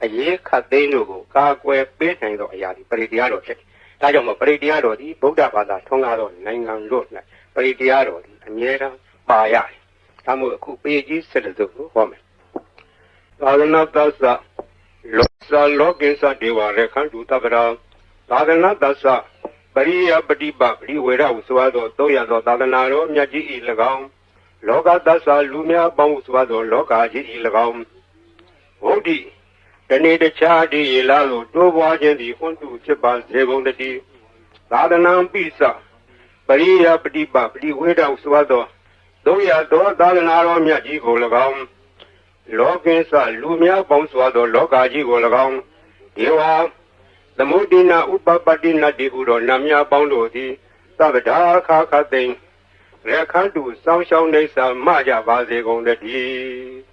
အရေးခတ်သိမ်းတို့ကိုကာကွယ်ပေးနိုင်သောအရာဒီပရိတရားတော်ဖြစ်တယ်။ဒါကြောင့်မို့ပရိတရားတော်ဒီဗုဒ္ဓဘာသာထွန်းကားသောနိုင်ငံတို့၌ပရိတရားတော်ဒီအမြဲတမ်းပါရတယ်။ဒါမို့အခုပေကြီးစစ်တဲ့သူကိုဟောမယ်။သာသနာ့သစ္စာလောကိစ္စဒေဝရခန္တုတပရာသာသနာ့သစ္စာပရိယပฏิပပရိဝေရဟုဆိုသောသုံးရသောသာသနာတော်မြတ်ကြီး၏၎င်းလောကသစ္စာလူများပေါင်းဆိုသောလောကကြီး၏၎င်းဝုဒ္ဓိတနေ့တခြားဒီလာသို့တိုးပွားခြင်းသည်ဟွန်းတုဖြစ်ပါစေကုန်တည်းသာသနာပိစပရိယပฏิပပရိဝေရဟုဆိုသောသုံးရသောသာသနာတော်မြတ်ကြီးကို၎င်းလောကိစ္စလူများပေါင်းစွာသောလောကကြီးကို၎င်းဒေဝသမုဒိနာဥပပတ္တိနတိဟုသောနတ်များပေါင်းတို့သည်သဗ္ဗဒါခါခသိင်ရခန္တုစောင်းရှောင်းနေစာမကြပါစေကုန်တည်း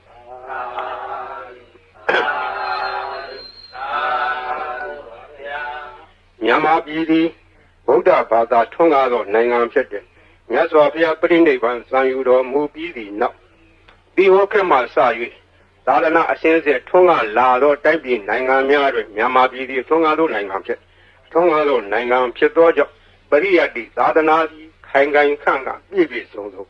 မြန်မာပြည်သည်ဗုဒ္ဓဘာသာထွန်းကားသောနိုင်ငံဖြစ်တယ်မြတ်စွာဘုရားပြိဋိဘံစံယူတော်မူပြီးသည့်နောက်ဒီဟောခေတ်မှစ၍သာသနာအစဉ်ဆက်ထွန်းကားလာသောတိုက်ပြည်နိုင်ငံများတွင်မြန်မာပြည်သည်ထွန်းကားသောနိုင်ငံဖြစ်ထွန်းကားသောနိုင်ငံဖြစ်သောကြောင့်ပရိယတ္တိသာသနာသည်ခိုင်ခိုင်ခန့်ခန့်ပြည့်ပြည့်စုံစုံ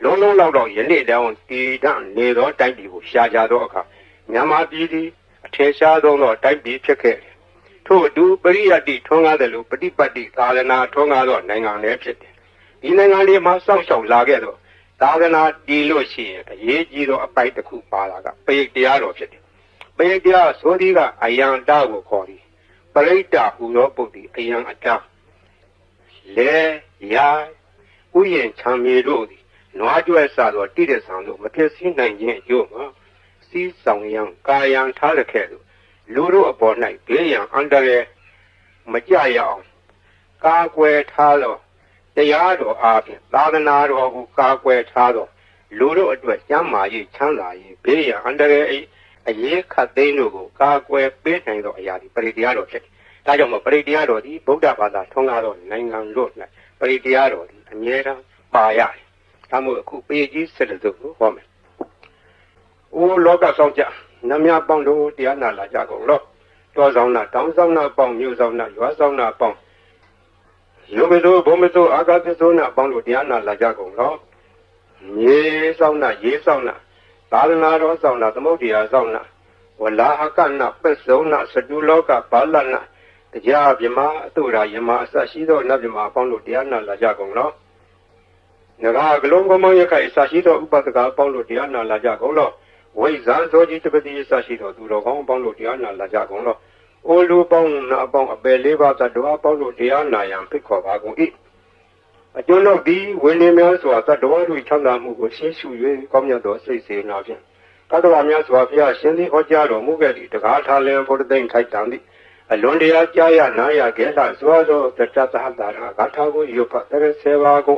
လုံးလုံးလောက်တော့ယနေ့တောင်တည်တံ့နေသောတိုက်ပြည်ကိုရှားကြသောအခါမြန်မာပြည်သည်အထင်ရှားသောတိုက်ပြည်ဖြစ်ခဲ့တယ်ထို့အတူပရိယတ္တိထွန်းကားတယ်လို့ပฏิပတ်တိသာသနာထွန်းကားသောနိုင်ငံလည်းဖြစ်တယ်ဒီနိုင်ငံလေးမှာစောင့်ရှောက်လာခဲ့သောသာသနာတည်လို့ရှိရင်အရေးကြီးသောအပိုက်တစ်ခုပါလာကပရိတ်တရားတော်ဖြစ်တယ်ပရိတ်တရားဆိုသည်ကအယံတကိုခေါ်သည်ပရိတ်တဟူသောပုဒ်သည်အယံအတလေရာဥယျာဉ်ချမ်းမြေတို့သည်နွားကြွယ်စားသောတိရစ္ဆာန်တို့မဖြစ်စည်းနိုင်ခြင်းအကျိုးမှာစီးဆောင်ရန်ကာယံထားရခဲ့သို့လူတို့အပေါ်၌ဘေးရန်အန္တရာယ်မကြရအောင်ကာကွယ်ထားသောတရားတော်အားဖြင့်သာသနာတော်ကိုကာကွယ်ထားသောလူတို့အတွက်ကျမ်းမာရေးချမ်းသာရေးဘေးရန်အန္တရာယ်အရေးခတ်သိမ်းတို့ကိုကာကွယ်ပေးနိုင်သောအရာဒီပရိတရားတော်ဖြစ်တယ်။ဒါကြောင့်မို့ပရိတရားတော်ဒီဗုဒ္ဓဘာသာထွန်းကားသောနိုင်ငံတို့၌ပရိတရားတော်ဒီအမြဲတမ်းပါရတယ်။ဒါမို့အခုပေကြီးစစ်တဲ့သူကိုဟောမယ်။အိုးလောကဆောင်ကြနတ်များပေါင်းတို့တရားနာလာကြကုန်လောတောဆောင်နာတောင်းဆောင်နာပေါင်းမြို့ဆောင်နာရွာဆောင်နာပေါင်းယောဂိသောဘုံမသောအာဂသသောနာပေါင်းတို့တရားနာလာကြကုန်လောမြေဆောင်နာရေးဆောင်နာသာသနာတော်ဆောင်နာသမုဒ္ဒရာဆောင်နာဝလာဟကနာပစ္စုံနာစတုလောကဘာလနာတရားပြမအတုရာယမအစရှိသောနတ်ပြမအပေါင်းတို့တရားနာလာကြကုန်လောနဂါကလုံးကမောင်ရခိုင်အစရှိသောဥပဒကအပေါင်းတို့တရားနာလာကြကုန်လောဝိဇံသောကြီးတပတိအစရှိသောသူတော်ကောင်းအပေါင်းတို့တရားနာလာကြကုန်လောအိုလူပေါင်းနာအပေါင်းအပယ်လေးပါးသတ္တဝါပေါင်းတို့တရားနာရန်ဖိတ်ခေါ်ပါကုန်၏အကျွန်ုပ်သည်ဝိနည်းများစွာသတ္တဝါတို့ချမ်းသာမှုကိုရှင်းရှု၍ကောင်းမြတ်သောစိတ်စေနာဖြင့်သတ္တဝါများစွာဘုရားရှင်သည်ဟောကြားတော်မူခဲ့သည့်တကားထားလင်ဘုရားသိမ့်ထိုက်တန်သည့်အလွန်တရာကြားရနာရခဲ့လာစွာသောတတ္တသဟတာရာဂါထာကိုရုပ်ဖတ်တဲ့ဆေဘာကို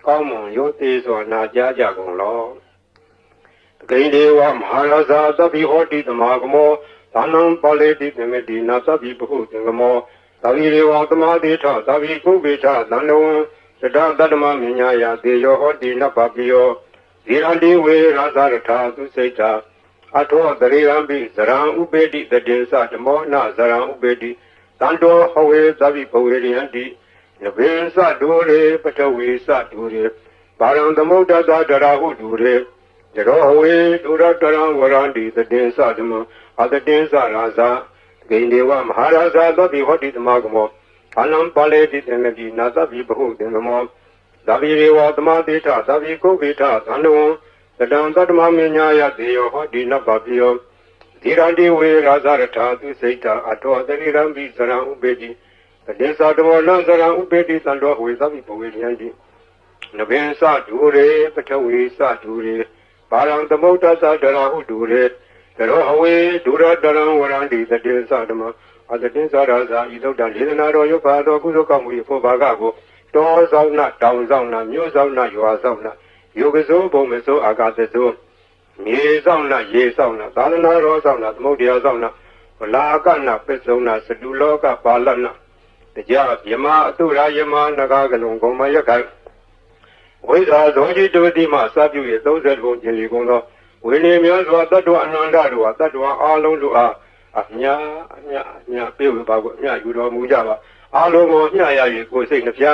ကောင်းမွန်ရိုသေစွာနာကြားကြကုန်လောဂိန္ဒေဝမဟာရဇာသဗ္ဗိဟောတိတမဂမောသာနံပါလေတိသမေတိနာသဗ္ဗိဘဟုသင်္ကမောသဗ္ဗိရေဝသမာတိထသဗ္ဗိကုဗေထသန္တဝံသတ္တတတ္တမမြညာယသေယောဟောတိနပပိယောဇေရတိဝေရသရထာသူစိတ်တာအထောတရေရံပိဇရံဥပေတိတတေသဓမောနဇရံဥပေတိတန္တောဟဝေသဗ္ဗိဘဝေရိယံတိနဗေသဒုရေပထဝေသဒုရေဘာရံသမုဒ္ဒသဒရာဟုဒုရေဇရောဟဝေဒုရတရံဝရန္တိတတေသဓမ္မအတတေသရာဇာဂိန္ဒေဝမဟာရာဇာသဗ္ဗိဟောတိတမဂမောဘာလံပါလေတိသမေတိနာသဗ္ဗိဘဟုသင်္ကမောသဗ္ဗိရေဝသမာတိထသဗ္ဗိကုဗေထသန္တဝံတတံတတ္တမမညာယသေယောဟောတိနပပိယောဓိရန္တိဝေရာဇရထာသူစိတ်တာအတောတရိရံပိဇရံဥပေတိတတေသဓမ္မောနဇရံဥပေတိသံတော်ဝေသဗ္ဗိဘဝေရိယံတိနဗေသဒုရေပထဝေသဒုရေဘာရံသမုဒ္ဒသဒရာဟုဒုရေဇရောဟဝေဒုရတရံဝရန္တိတတေသဓမ္မအတတေသရာဇာဤသုဒ္ဓလေသနာတော်ရုပ်ပါတော်ကုသိုလ်ကောင်းမှု၏ဖို့ဘာကကိုတောဆောင်နာတောင်ဆောင်နာမြို့ဆောင်နာရွာဆောင်နာယောဂဇောဘုံမဇောအာဂသဇောမြေဆောင်နာရေဆောင်နာသာသနာတော်ဆောင်နာသမုဒ္ဒရာဆောင်နာဝလာကနာပစ္စုံနာစတုလောကပါလနာတရားယမအတုရာယမနဂါကလုံကုံမရခိုင်ဝိဇာဇောကြီးတဝတိမှစပြု၍30ခုကျင်လီကုန်သောဝိနည်းများစွာတတ္တဝအနန္တတို့ဟာတတ္တဝအာလုံးတို့အား မြပြေဝပါကိုအမြယူတော်မူကြပါအားလုံးကိုမျှရ၍ကိုယ်စိတ်နှပြ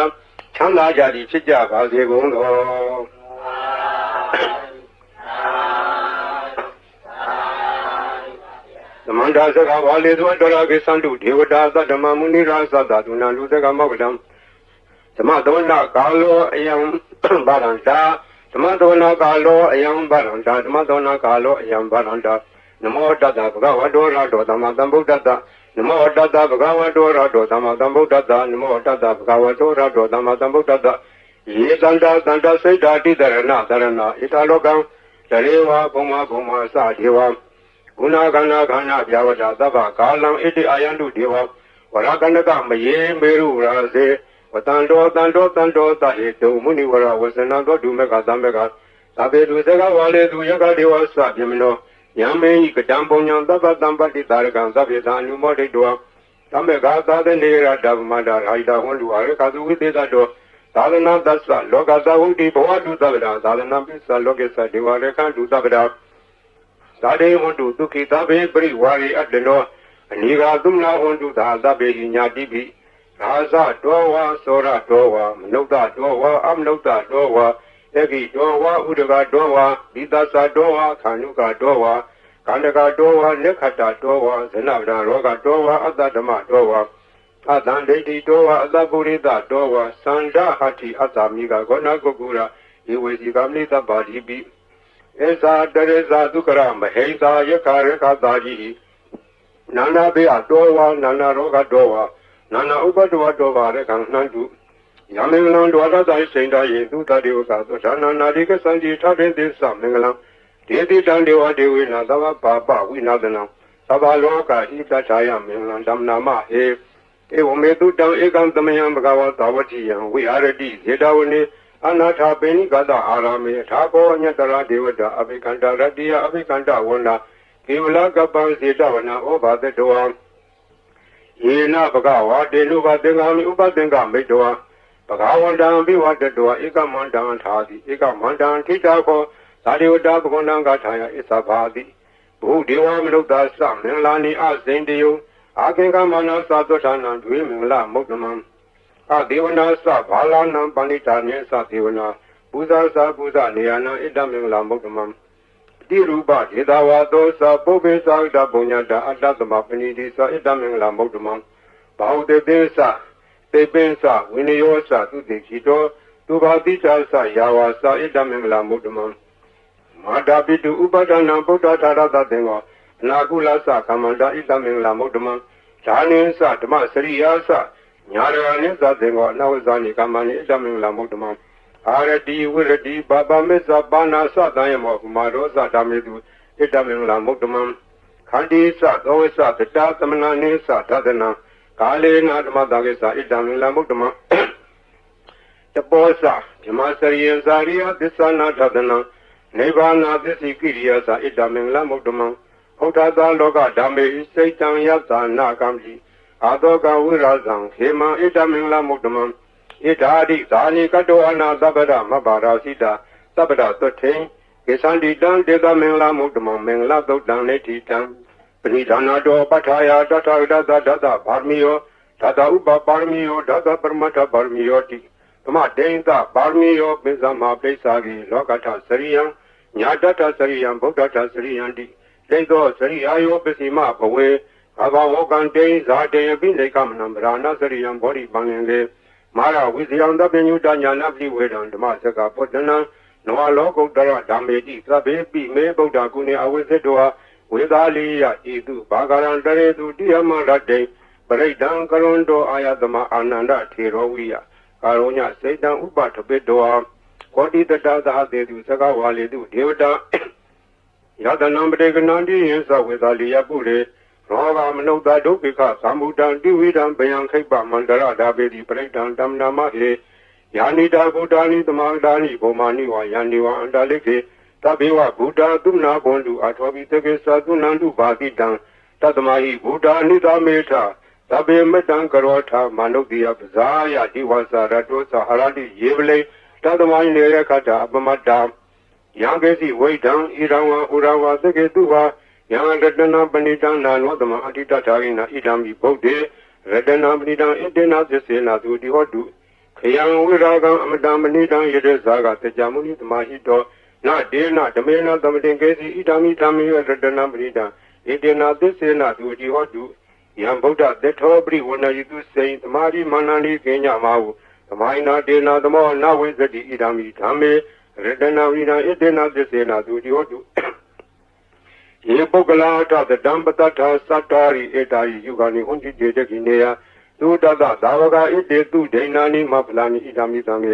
ချမ်းသာကြသည်ဖြစ်ကြပါစေကုန်သောသမန္တာစကဝါလေသောတော်ရာကိသံတုဒေဝတာသတ္တမမုနိရာသတ္တသုဏလူစကမောက္ကတံသမသောနာကာလောအယံဘာရန္တာသမသောနာကာလောအယံဘာရန္တာသမသောနာကာလောအယံဘာရန္တာနမောတတ္တဗုဒ္ဓဝတ္တောရတောသမတံဗုဒ္ဓတ္တနမောတတ္တဗုဒ္ဓဝတ္တောရတောသမတံဗုဒ္ဓတ္တနမောတတ္တဗုဒ္ဓဝတ္တောရတောသမတံဗုဒ္ဓတ္တယေတန္တာတန္တစိတ်ဓာတိတရဏသရဏဣတလောကံတရေဝဘုံမဘုံမစဒေဝဂုဏခန္ဓာခန္ဓာဗျာဝတ္တသဗ္ဗကာလံဣတိအာယန္တုဒေဝဝရကန္တကမယေမေရုရာစေဝတန္တောတန္တောတန္တောသဟေတုမုနိဝရဝဇနံသောဒုမေကသံမေကသဗ္ဗေတုဇဂဝါလေသူယကဒေဝသဗ္ဗေမနောယံမေဟိကတံပုံညံသဗ္ဗတံပတ္တိတာရကံသဗ္ဗေသာအနုမောဒိတောသမေကသာသနေရတဗ္ဗမန္တရာဟိတဝန္တုအာရကသုဝိသေတတောသာသနာသစ္စာလောကသဝုတိဘဝတုသဗ္ဗရာသာသနာပိစ္ဆာလောကေသဒေဝရခန္တုသဗ္ဗရာသာဒေဝန္တုဒုက္ခိသဗ္ဗေပရိဝါရိအတ္တနောအနိဃာသုမနာဝန္တုသာသဗ္ဗေညာတိပိရာဇတောဝါသောရတောဝါမနုဿတောဝါအမနုဿတောဝါဧကိတောဝါဥဒကတောဝါဘိသသတောဝါခန္ဓုကတောဝါကန္တကတောဝါလက်ခတတောဝါဇနဗဒရောဂတောဝါအတ္တဓမ္မတောဝါအတံဒိဋ္ဌိတောဝါအတ္တပုရိသတောဝါသန္ဒဟတိအတ္တမိကဂောနကုကုရဧဝေစီကမနိတပါတိပိဧဇာတရေဇာဒုက္ခရမဟိသာယခရခတာကြီးနာနာဘေအတောဝါနာနာရောဂတောဝါနာနာဥပတဝတောဝါရကံနှံတုယမင်္ဂလံဒဝရတယစိန္ဒယေသုတတေဝကသောဌာနနာတိကစံတိထထေသေသမင်္ဂလံဒေတိတံဒေဝဒေဝေနသဗ္ဗပါပဝိနာသနံသဗ္ဗလောကဟိတထာယမင်္ဂလံဓမ္မနာမဟေဧဝမေတုတံဧကံသမယံဘဂဝါသဝတိယံဝိဟာရတိဇေတဝနေအနာထာပိဏိကတအာရမေထာဘောညတရာဒေဝတာအဘိကန္တရတ္တိယအဘိကန္တဝန္နာကေဝလကပ္ပံဇေတဝနာဩဘာတတောယေနဘဂဝါတေနုဘသင်္ဃာမိဥပသင်္ဃမိတ္တောဘဂဝန္တံဘိဝတ္တောဧကမန္တံထာတိဧကမန္တံထိတာခောသာဒေဝတာဘဂဝန္တံကထာယဣသဘာတိဘုဒေဝမနုဿသမင်္ဂလာနိအဇိန္တယအာကေကမနာသသောဌာနံဒွေမင်္ဂလမုဒ္ဓမံအဒေဝနာသဘာလနံပဏိတာညေသဒေဝနာပူဇာသပူဇာနေယနာဣတမင်္ဂလမုဒ္ဓမံတိရူပဒေတာဝါသောသပုပ္ပေသာဣတပုညတာအတ္တသမပဏိတိသဣတမင်္ဂလမုဒ္ဓမံဘာဝတေပိသတေပိသဝိနယောသသုတိခိတောသူဘာတိချာသယာဝါသဣတမင်္ဂလမုဒ္ဓမံမာတာပိတုဥပဒနာဗုဒ္ဓထာရတသင်္ဃောအနာကုလသကမ္မန္တာဣတမင်္ဂလမုဒ္ဓမံဓာနိသဓမ္မစရိယာသညာရဏိသသင်္ဃောအနဝဇာနိကမ္မနိဣတမင်္ဂလမုဒ္ဓမံအာရတိဝိရတိဘာပမေသပါဏာသတံယမောမာရောသဓမ္မေတုဣတမင်္ဂလမုဒ္ဓမံခန္တိသသောဝိသတတသမဏနိသသဒနာကာလေနာဓမ္မတာကိသဣတမင်္ဂလမုဒ္ဓမံတပောသဓမ္မစရိယဇာရိယသစ္ဆနာသဒနာနိဗ္ဗာနာသစ္စိကိရိယသဣတမင်္ဂလမုဒ္ဓမံဘုဒ္ဓသာလောကဓမ္မေစိတ်တံယသနာကံတိအာတောကဝိရဇံခေမံဣတမင်္ဂလမုဒ္ဓမံဣဒာတိသာနိကတောအနာသဗ္ဗရမဘာရာစိတာသဗ္ဗရသွထေကေသန္တိတံဒေသမင်္ဂလမုဒ္ဓမံမင်္ဂလသုတ်တံနေတိတံပရိဒါနာတောပဋ္ဌာယတထဝိဒသဒတဗာမိယောဒတဥပပါရမီယောဒတပရမတ္ထပါရမီယောတိသမတေင်္သပါရမီယောပိစ္ဆမပိစ္ဆာကိလောကထစရိယံညာတထစရိယံဗုဒ္ဓထစရိယံတိတိသောစရိယာယောပစ္စည်းမဘဝေဘာဂဝကံတေဇာတေပိနေကမနံဗရာဏစရိယံဘောဓိပံလင်လေမာရဝိဇယံတပညုတညာနာပိဝေဒံဓမ္မစကပုတ္တနံနဝလောကုတ္တရဓမ္မေတိသဗ္ဗေပိမေဗုဒ္ဓကုဏေအဝိသတ္တောဝေသာလီယဣတုဘာဂရံတရေတုတိယမရတေပရိဒံကရွန်တောအာယသမအာနန္ဒထေရောဝိယကာရောညစေတံဥပထပိတောကောတိတတသာသေတုသကဝါလေတုဒေဝတာယတနံပတေကနန္တိယသဝေသာလီယပုရေရောဂမနုဿဒုက္ခိခသမုဒံတိဝိဒံဗယံခိပ္ပမန္တရဒါပေတိပရိဒံတမ္နာမဟေယာနိတာဘုဒ္ဓာနိသမန္တာနိဘောမာနိဝါယန္တိဝအန္တလိခေသဗ္ဗေဝဘုဒ္ဓသုနာဘွန်တုအထောပိတကေသသုနန္တုဘာတိတံတတမဟိဘုဒ္ဓာနိသမေထသဗ္ဗေမတံကရောထမနုဿိယပဇာယဒီဝသရတောသဟရတိယေပလေတတမဟိနေရခတအပမတ္တယံကေစီဝိဒံဣရံဝဥရဝသကေတုဝါယ ယံရတနာပဏိတံနာနောသမအတိတထာရိနာဣဒံမိဗုဒ္ဓေရတနာပဏိတံဣတေနသစ္စေနာသူတိဟောတုခယံဝိရာဂံအမတံပဏိတံယတေဇာကတကြမုနိသမာဟိတောနာဒေနဓမေနသမတင်ကေစီဣဒံမိဓမ္မေရတနာပဏိတံဣတေနသစ္စေနာသူတိဟောတုယံဗုဒ္ဓတေထောပရိဝဏယိတုစေသမာရိမာနန္လိကေညမဟုသမိုင်းနာဒေနာသမောနဝိသတိဣဒံမိဓမ္မေရတနာပဏိတံဣတေနသစ္စေနာသူတိဟောတုယေပုဂ္ဂလာထသတံပတ္ထာသတ္တာရိဧတာယိယုဂာနိဟွန်တိတေတကိနေယသုတတသာဝကဣတေတုဒိဏာနိမဖလာနိဣဒာမိသံေ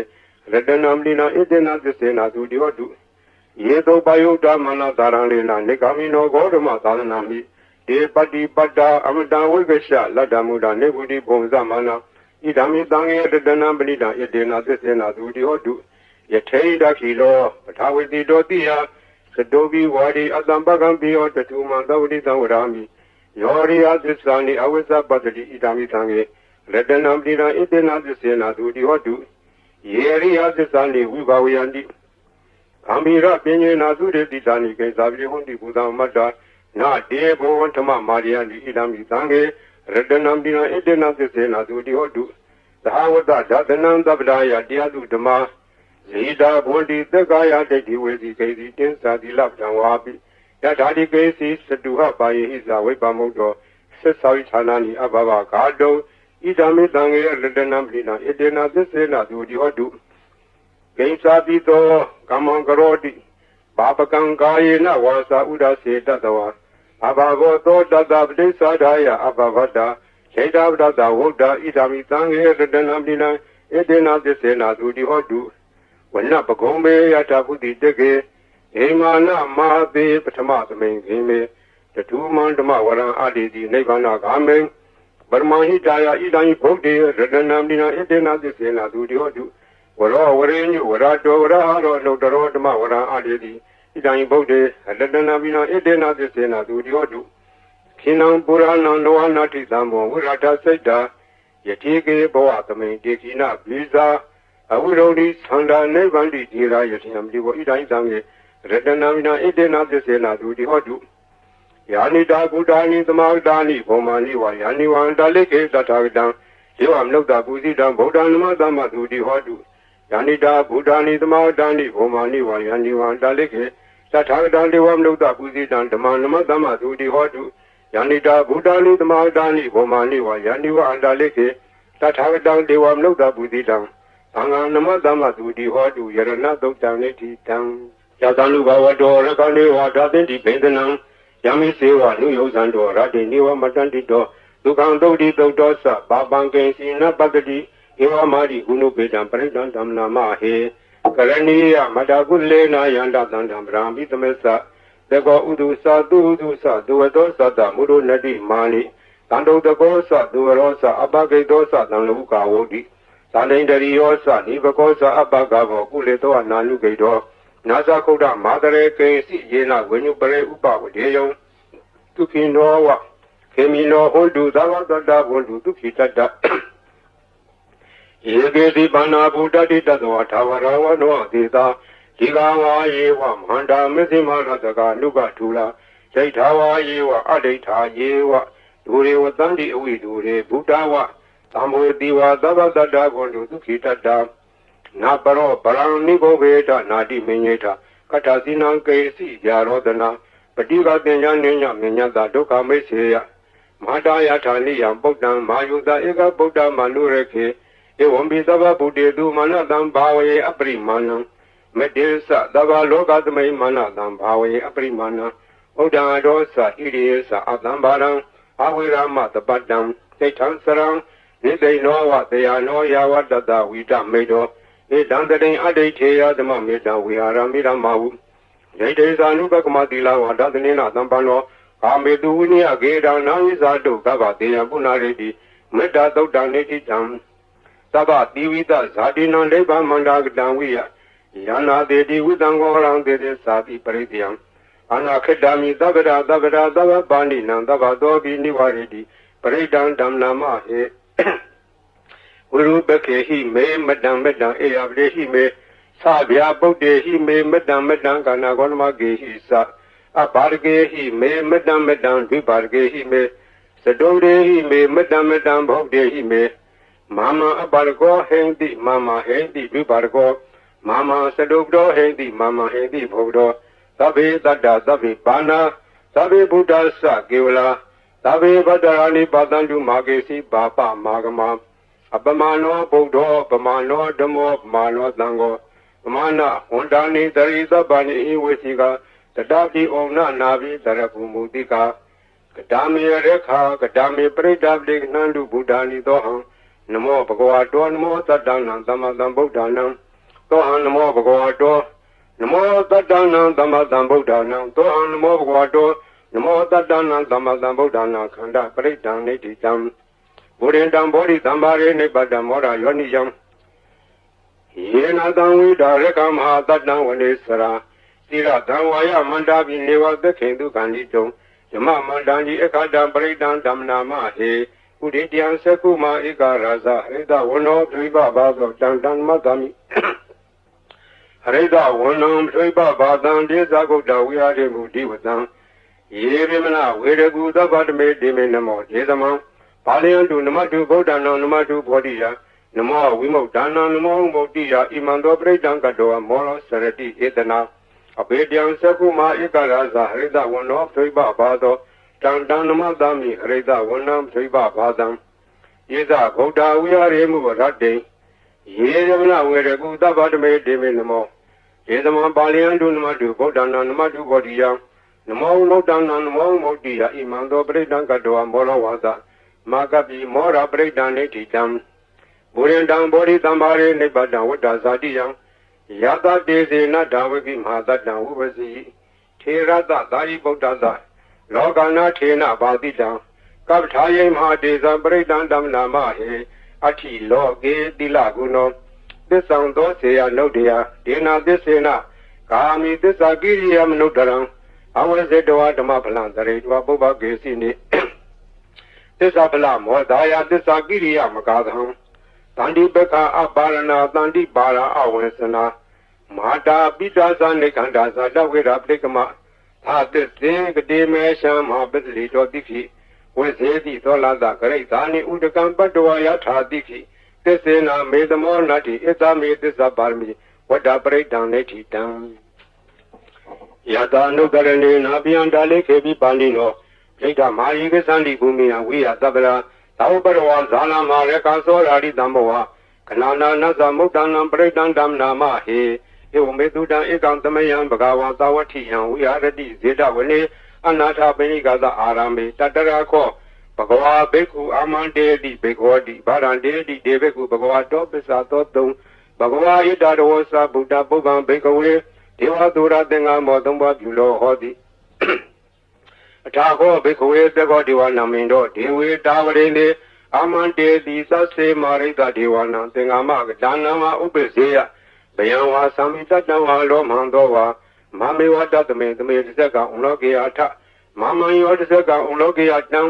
ရတနာမလိနာဣတေနသစ္စေနာသူတိဟောတုယေသောပယုတ်တမနသာရံလေနာနေကာမိနောဂေါတမသာသနာမိဒေပတိပတ္တာအမတံဝိကရှလတ္တမုဒ္ဒနေဝတိဘုံဇမနာဣဒာမိသံေရတနာပလိနာဣတေနသစ္စေနာသူတိဟောတုယထေဒခိလောပထာဝတိတောတိယသတောဘိဝါဒီအတံပကံပိယောတတုမံသဝတိသံဝရာမိယောရိယသစ္စာနိအဝိဇ္ဇပတ္တိဣဒာမိသံေရတနာပတိနာဣတေနသစ္စေနာသူတိဟောတုယေရိယသစ္စာနိဝိဘာဝယန္တိဂံဘိရပညေနာသုတေတိတာနိကေသာပိဟွန်တိဘုဇံမတ္တာနာတေဘောဝန္ဓမမာရိယန္တိဣဒာမိသံေရတနာပတိနာဣတေနသစ္စေနာသူတိဟောတုသဟဝတ္တဓတနံသဗ္ဗဒါယတရားသူဓမ္မဇိတာဘွန်တိသက္ကာယဒိဋ္ဌိဝေစီကေစီတင်းစာတိလပ္ပံဝါပိယထာတိကေစီစတုဟပါယေဟိဇာဝိပမုတ်တောသစ္စာဝိဌာနာနိအဘဘဂါတုဣဒာမိသံေရတနာပတိနာဣတေနသစ္စေနာသူတိဟောတုကိဉ္စာပိသောကမ္မံကရောတိဘာပကံကာယေနဝါစာဥဒစေတတဝါအဘဘောသောတတပတိသာဒာယအဘဘတ္တာခေတဝတ္တဝုဒ္ဓဣဒာမိသံေရတနာပတိနာဣတေနသစ္စေနာသူတိဟောတုဝနပကုံမေယထာဘုတိတကေဧမာနမဟာသေပထမသမိန်ခေမေတထုမန္တမဝရံအာတိတိနိဗ္ဗာနဂာမေပရမဟိတာယဣဒံဘုဒ္ဓေရတနာမိနာဣတေနသစ္စေနာသူတိဟောတုဝရောဝရေညုဝရတောဝရဟရောနှုတ်တော်ဓမ္မဝရံအာတိတိဣဒံဘုဒ္ဓေရတနာမိနာဣတေနသစ္စေနာသူတိဟောတုခိနံပုရဏံလောဟနာတိသံဘောဝိရတစိတ်တာယတိကေဘောသမိန်တေကိနဘိဇာအဝိရုဒ္ဓိသန္တာနိဗ္ဗာန်တိတိရာယတိယံတိဘောဣဒံသံေရတနာမိနာဣတေနသစ္စေနာသူတိဟောတုယာနိတာကုတာနိသမာတာနိဘောမာနိဝါယာနိဝန္တလိကေတထာဂတံယောအမနုဿပုဇိတံဗုဒ္ဓနမသမ္မသူတိဟောတုယာနိတာဘုဒ္ဓနိသမာတာနိဘောမာနိဝါယာနိဝန္တလိကေတထာဂတံဒေဝမနုဿပုဇိတံဓမ္မနမသမ္မသူတိဟောတုယာနိတာဘုဒ္ဓနိသမာတာနိဘောမာနိဝါယာနိဝန္တလိကေတထာဂတံဒေဝမနုဿပုဇိတံသံဃာနမသမ္မသူတိဟောတုယရဏသုတ်တံနိတိတံယသနုဘဝတောရကနေဝါဒသင်တိဘေဒနံယမိစေဝနုယောဇံတောရတိနိဝမတန္တိတောဒုက္ခံသုတ်တိသုတ်တောသဘာပံကေစီနပတ္တိဧဝမာတိဂုဏုပေတံပရိဒံဓမ္မနာမဟေကရဏီယမတကုလေနာယန္တသံဓမ္မရာမိသမေသသကောဥဒုသသူဥဒုသဒုဝတောသတမုဒုနတိမာနိတန္တုတကောသဒုဝရောသအပကိတောသတံလူကာဝတိသာလိန်တရိယောသနိဘကောသအပကဘောကုလေတောနာနုကိတောနာဇခုဒ္ဓမာတရေကေစီယေနဝိညုပရေဥပဝဒေယံတုခိနောဝခေမိနောဟွန်တုသဝတ္တဘွန်တုတုခိတတ္တယေကေစီပန္နာဘုဒ္ဓတိတသောထာဝရဝနောသေသာဒီကဝါယေဝမန္တာမသိမရတကနုကထူလာဒိဋ္ဌာဝါယေဝအဒိဋ္ဌာယေဝဒူရေဝတန္တိအဝိဒူရေဘုဒ္ဓဝသံဃေတိဝသဗ္ဗတတ္တဘွန်တုတုခိတတ္တနာပရောပရံနိဘောဘေတနာတိမညေထကတ္ထစီနံကေစီယာရောဒနာပတိကပညာနိညမညတဒုက္ခမိတ်စေယမဟာတာယထာနိယံပုဒ္ဒံမာယုတဧကဗုဒ္ဓမနုရခေဧဝံပိသဗ္ဗဗုတေတုမနတံဘာဝေအပရိမာဏံမတေသသဗ္ဗလောကသမိမနတံဘာဝေအပရိမာဏံဥဒ္ဒံအဒောသဣရိယသအတံဘာရံအဝိရမတပတ္တံသိဋ္ဌံစရံနိသိဏောဝတေယနောယာဝတ္တဝိတမေတောဧတံတတိအဋ္ဌိထေယဓမ္မမေတံဝိဟာရမိရမဟုဒိဋ္ဌိသာနုပကမတိလာဝဒသနိနာသံပန္နောကာမေတုဝိနိယဂေဒံနာဝိဇာတုကဗ္ဗတေယပုဏ္ဏရေတိမေတ္တာသုတ်တံနေတိတံသဗ္ဗတိဝိတဇာတိနံဒိဗ္ဗမန္တာကတံဝိယယန္နာတေတိဝိတံကောရံတေတိသာတိပရိတယံအနာခိတမိသဗ္ဗရာသဗ္ဗရာသဗ္ဗပါဏိနံသဗ္ဗသောပိနိဝရေတိပရိတံဓမ္မနာမဟေဝိရုပခေဟိမေမတံမတံအေယပတိဟိမေသဗျာပုတ္တေဟိမေမတံမတံကာနာဂောဏမကေဟိသ အဘာရကေဟိမေမတ္တမတ္တံဒိဘာရကေဟိမေစတုရေဟိမေမတ္တမတ္တံဘုဒ္ဓေဟိမေမာမအဘာရကောဟိန္တိမာမဟိန္တိဒိဘာရကောမာမစတုတောဟိန္တိမာမဟိန္တိဘုဒ္ဓောသဗ္ဗေတတ္တသဗ္ဗေပါဏာသဗ္ဗေဘုဒ္ဓသကေဝလာသဗ္ဗေဗတ္တရာနိပါတံတုမာကေစီပါပမာဂမအပမနောဘုဒ္ဓောပမနောဓမ္မောပမနောသံဃောပမနာဝန္ဒာနိတရိသဗ္ဗနိဝေစီကတတပိဩနနာဘိတရကုမုတိကာကတာမေရခာကတာမေပရိဒပတိနန္တုဘုဒ္ဓာနိသောဟံနမောဘဂဝါတောနမောတတ္တနံသမ္မာသမ္ဗုဒ္ဓနံသောဟံနမောဘဂဝါတောနမောတတ္တနံသမ္မာသမ္ဗုဒ္ဓနံသောဟံနမောဘဂဝါတောနမောတတ္တနံသမ္မာသမ္ဗုဒ္ဓနံခန္ဓာပရိဒံနိတိတံဘုရင်တံဘောဓိသံဘာရေနိဗ္ဗတံမောရယောနိယံယေနတံဝိဒါရကမဟာတတ္တံဝနေစရာသီရတံဝါယမန္တာပိနေဝသခေတုကံတိတုံယမမန္တံကြီးအခတံပရိဒံဓမ္မနာမဟေဥဒိတယံသကုမဧကရာဇဟရိတဝနောဒိဗဘာသောတံတံမတ္တမိဟရိတဝနံဒိဗဘာတံဒေဇဂုတ္တဝိဟာရေမူဒီဝတံယေဗိမနဝေရကုသဗ္ဗတမေတိမေနမောဒေသမံပါဠိယံတုနမတုဗုဒ္ဓနာနမတုဘောဓိယနမောဝိမု ක්ත နာနမောမု ක්ති ယဣမံသောပရိဒံကတောမောလောစရတိဧတနာအဘေတံသကုမဧကရာဇဟရိတဝနောဒိဗဘာသောတံတံနမတမိဟရိတဝနံဒိဗဘာတံယေဇဗုဒ္ဓဝိဟာရေမုရတ္တိယေယမနဝေရကုသဗ္ဗတမေတိမေနမောဧသမံပါဠိယံတုနမတုဗုဒ္ဓနာနမတုဘောဓိယနမောမု ක්ත နာနမောမု ක්ති ယဣမံသောပရိဒံကတောမောလောဝါသမာကပိမောရပရိဒံနေတိတံဘုရင်တံဘောဓိသံဘာရေနိဗ္ဗတံဝတ္တဇာတိယံယတတေစေနဒါဝကိမဟာတတ္တံဥပစီထေရတသာရိပုတ္တသလောကနာထေနဘာတိတံကပ္ပထာယိမဟာတေဇံပရိဒံဓမ္မနာမဟေအထိလောကေတိလကုဏောသစ္ဆံသောစေယနုဒ္ဒယဒေနာသစ္စေနကာမိသစ္စာကိရိယမနုတရံအဝဇေတဝဓမ္မဖလံတရေတဝပုပ္ပကေစီနိသစ္စာဖလမောဒါယသစ္စာကိရိယမကာသံတန္တိပက္ခအပါရဏတန္တိပါရအဝေစနာမာတာပိတာဇာနေခန္ဓာဇာတဝေရပတိကမသာသစ္စေကတိမေရှံမဟာပစ္စလိတောတိခိဝေစေတိသောလာတဂရိတာနိဥဒကံပတ္တဝယထာတိခိသစ္စေနာမေသမောနတ္တိဣတမေသစ္စာပါရမီဝတ္တပရိဒံနေတိတံယတာနုတရဏေနာပိယံဒါလေခေပိပါဠိနောဣဒ္ဓမာယိကသန္တိဘူမိယဝိယသဗ္ဗရာသောပရဝဇာလမရကသောရာရိတံဘောကလနာနသမုဒ္ဒနာပရိဒံဓမ္မနာမဟေဧဝမေတုတံဧကံသမယံဘဂဝါသဝတိယံဝိဟာရတိဇေတဝနေအနာထပိဏိကသအာရမေတတရာခောဘဂဝါဘေကုအာမန္တေတိဘေခောတိဗာရံတေတိဒေဘေကုဘဂဝါတောပစ္စာသောတုံဘဂဝါဣတရဝသဗုဒ္ဓပုဗ္ဗံဘေကဝေဒေဝသူရသင်္ဃမောသုံးပါးပြုလောဟောတိအထာခောဘေခဝေသကောဒေဝနာမင်တော်ဒေဝေတာဝရိနေအာမန္တေတိသစ္စေမာရိတဒေဝနာသင်္ဃမကဒါနံဝဥပ္ပဇေယဘယံဝါသံမိတတံဝါလောမံသောဝါမမေဝတတမေသမေတစ္ဆကဥလောကေယထမမံယောတစ္ဆကဥလောကေယတံ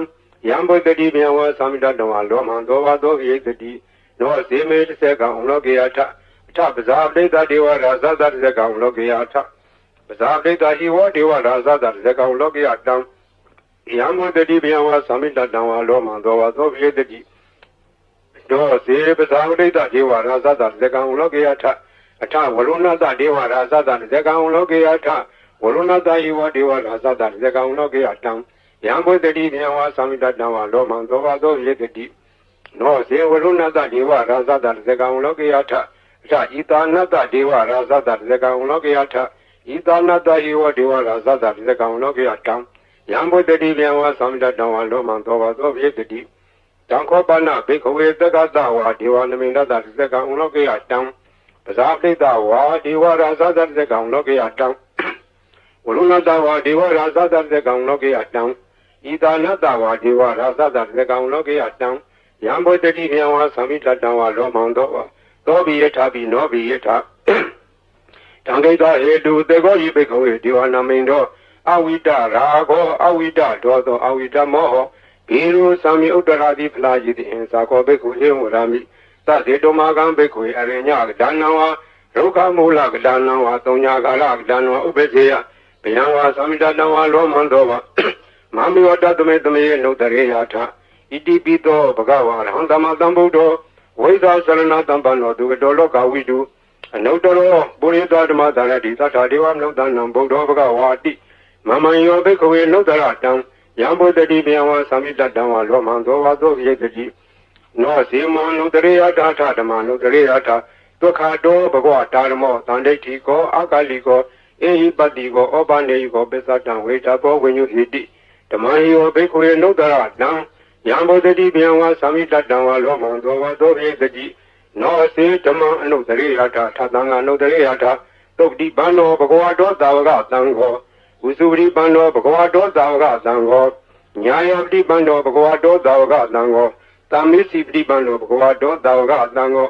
ယံဘုဒ္ဓတိဘယံဝါသံမိတတံဝါလောမံသောဝါသောဧတတိနောဇေမေတစ္ဆကဥလောကေယထအထပဇာပဋိသဒေဝရာဇသတစ္ဆကဥလောကေယထပဇာပဋိသဟိဝဒေဝရာဇသတစ္ဆကဥလောကေယတံယံဘုဒ္ဓတိဘယံဝါသံမိတတံဝါလောမံသောဝါသောဧတတိနောဇေပဇာပဋိသဒေဝရာဇသတစ္ဆကဥလောကေယထအထဝရုဏတဒေဝရာဇတဇကံလောကေယထဝရုဏတယေဝဒေဝရာဇတဇကံလောကေယတံယံဘုဒ္ဓတိမြဝါသမိတတံဝါလောမံသောဘာသောယေတတိနောဇေဝရုဏတဒေဝရာဇတဇကံလောကေယထအထဣတာနတဒေဝရာဇတဇကံလောကေယထဣတာနတယေဝဒေဝရာဇတဇကံလောကေယတံယံဘုဒ္ဓတိမြဝါသမိတတံဝါလောမံသောဘာသောယေတတိတံခောပနဘေခဝေတက္ကတဝါဒေဝနမိနတဇကံလောကေယတံပဇာပိတဝါဒေဝရာဇသတ္တကံလောကေယတံဝရုဏတဝါဒေဝရာဇသတ္တကံလောကေယတံဣတာနတဝါဒေဝရာဇသတ္တကံလောကေယတံယံဘုဒ္ဓတိမြဝါသမိတတံဝါလောမံသောသောဘိယထာဘိနောဘိယထာတံခိတဟေတုတေကောယိဘေခဝေဒေဝနာမိန်သောအဝိတရာဂောအဝိတဒောသောအဝိတမောဟဘိရုသံမိဥတ္တရာတိဖလာယိတိအင်္စာခောဘေခုဟေဝရာမိသဇေတုမာကံဘေခွေအရိညကဒါနံဝါဒုက္ခမူလကဒါနံဝါသုံးညာကာလကဒါနံဝါဥပ္ပဇေယ ဗျံဝါသမိတတံဝါလောမန္တောဝမမယောတသမေသမေနုတရေယထဣတိပိသောဘဂဝါရဟံသမတံဗုဒ္ဓဝိဇာစရဏတံပန္နောသူကတောလောကဝိတုအနုတ္တရောပုရိသဓမ္မသရတိသတ္ထာဒေဝမနုဿနံဗုဒ္ဓဘဂဝါတိမမယောဘိက္ခဝေနုတ္တရတံယံဘုဒ္ဓတိဗျံဝါသမိတတံဝါလောမန္တောဝါသောယေတတိနောစေမနုတရေယထထဓမ္မနုတရေယထဒုက္ခတောဘဂဝတာရမောသန္တိဋ္ဌိကောအာကာလိကောအေဟိပတိကောဩပနေယကောပစ္စတံဝေထဘောဝိညုဟိတိဓမ္မဟိယောဘိက္ခဝေနုတ္တရတံယံဘုဒ္ဓတိဗျံဝါသမိတတံဝါလောမန္တောဝါသောယေတတိနောစေဓမ္မအနုတရေယထထသံဃာနုတရေယထသုတ်တိပန္နောဘဂဝတောသာဝကသံဃောဝုစုပတိပန္နောဘဂဝတောသာဝကသံဃောညာယပတိပန္နောဘဂဝတောသာဝကသံဃောသာမိစီပတိပန္နောဘဂဝတောသာဝကသံဃော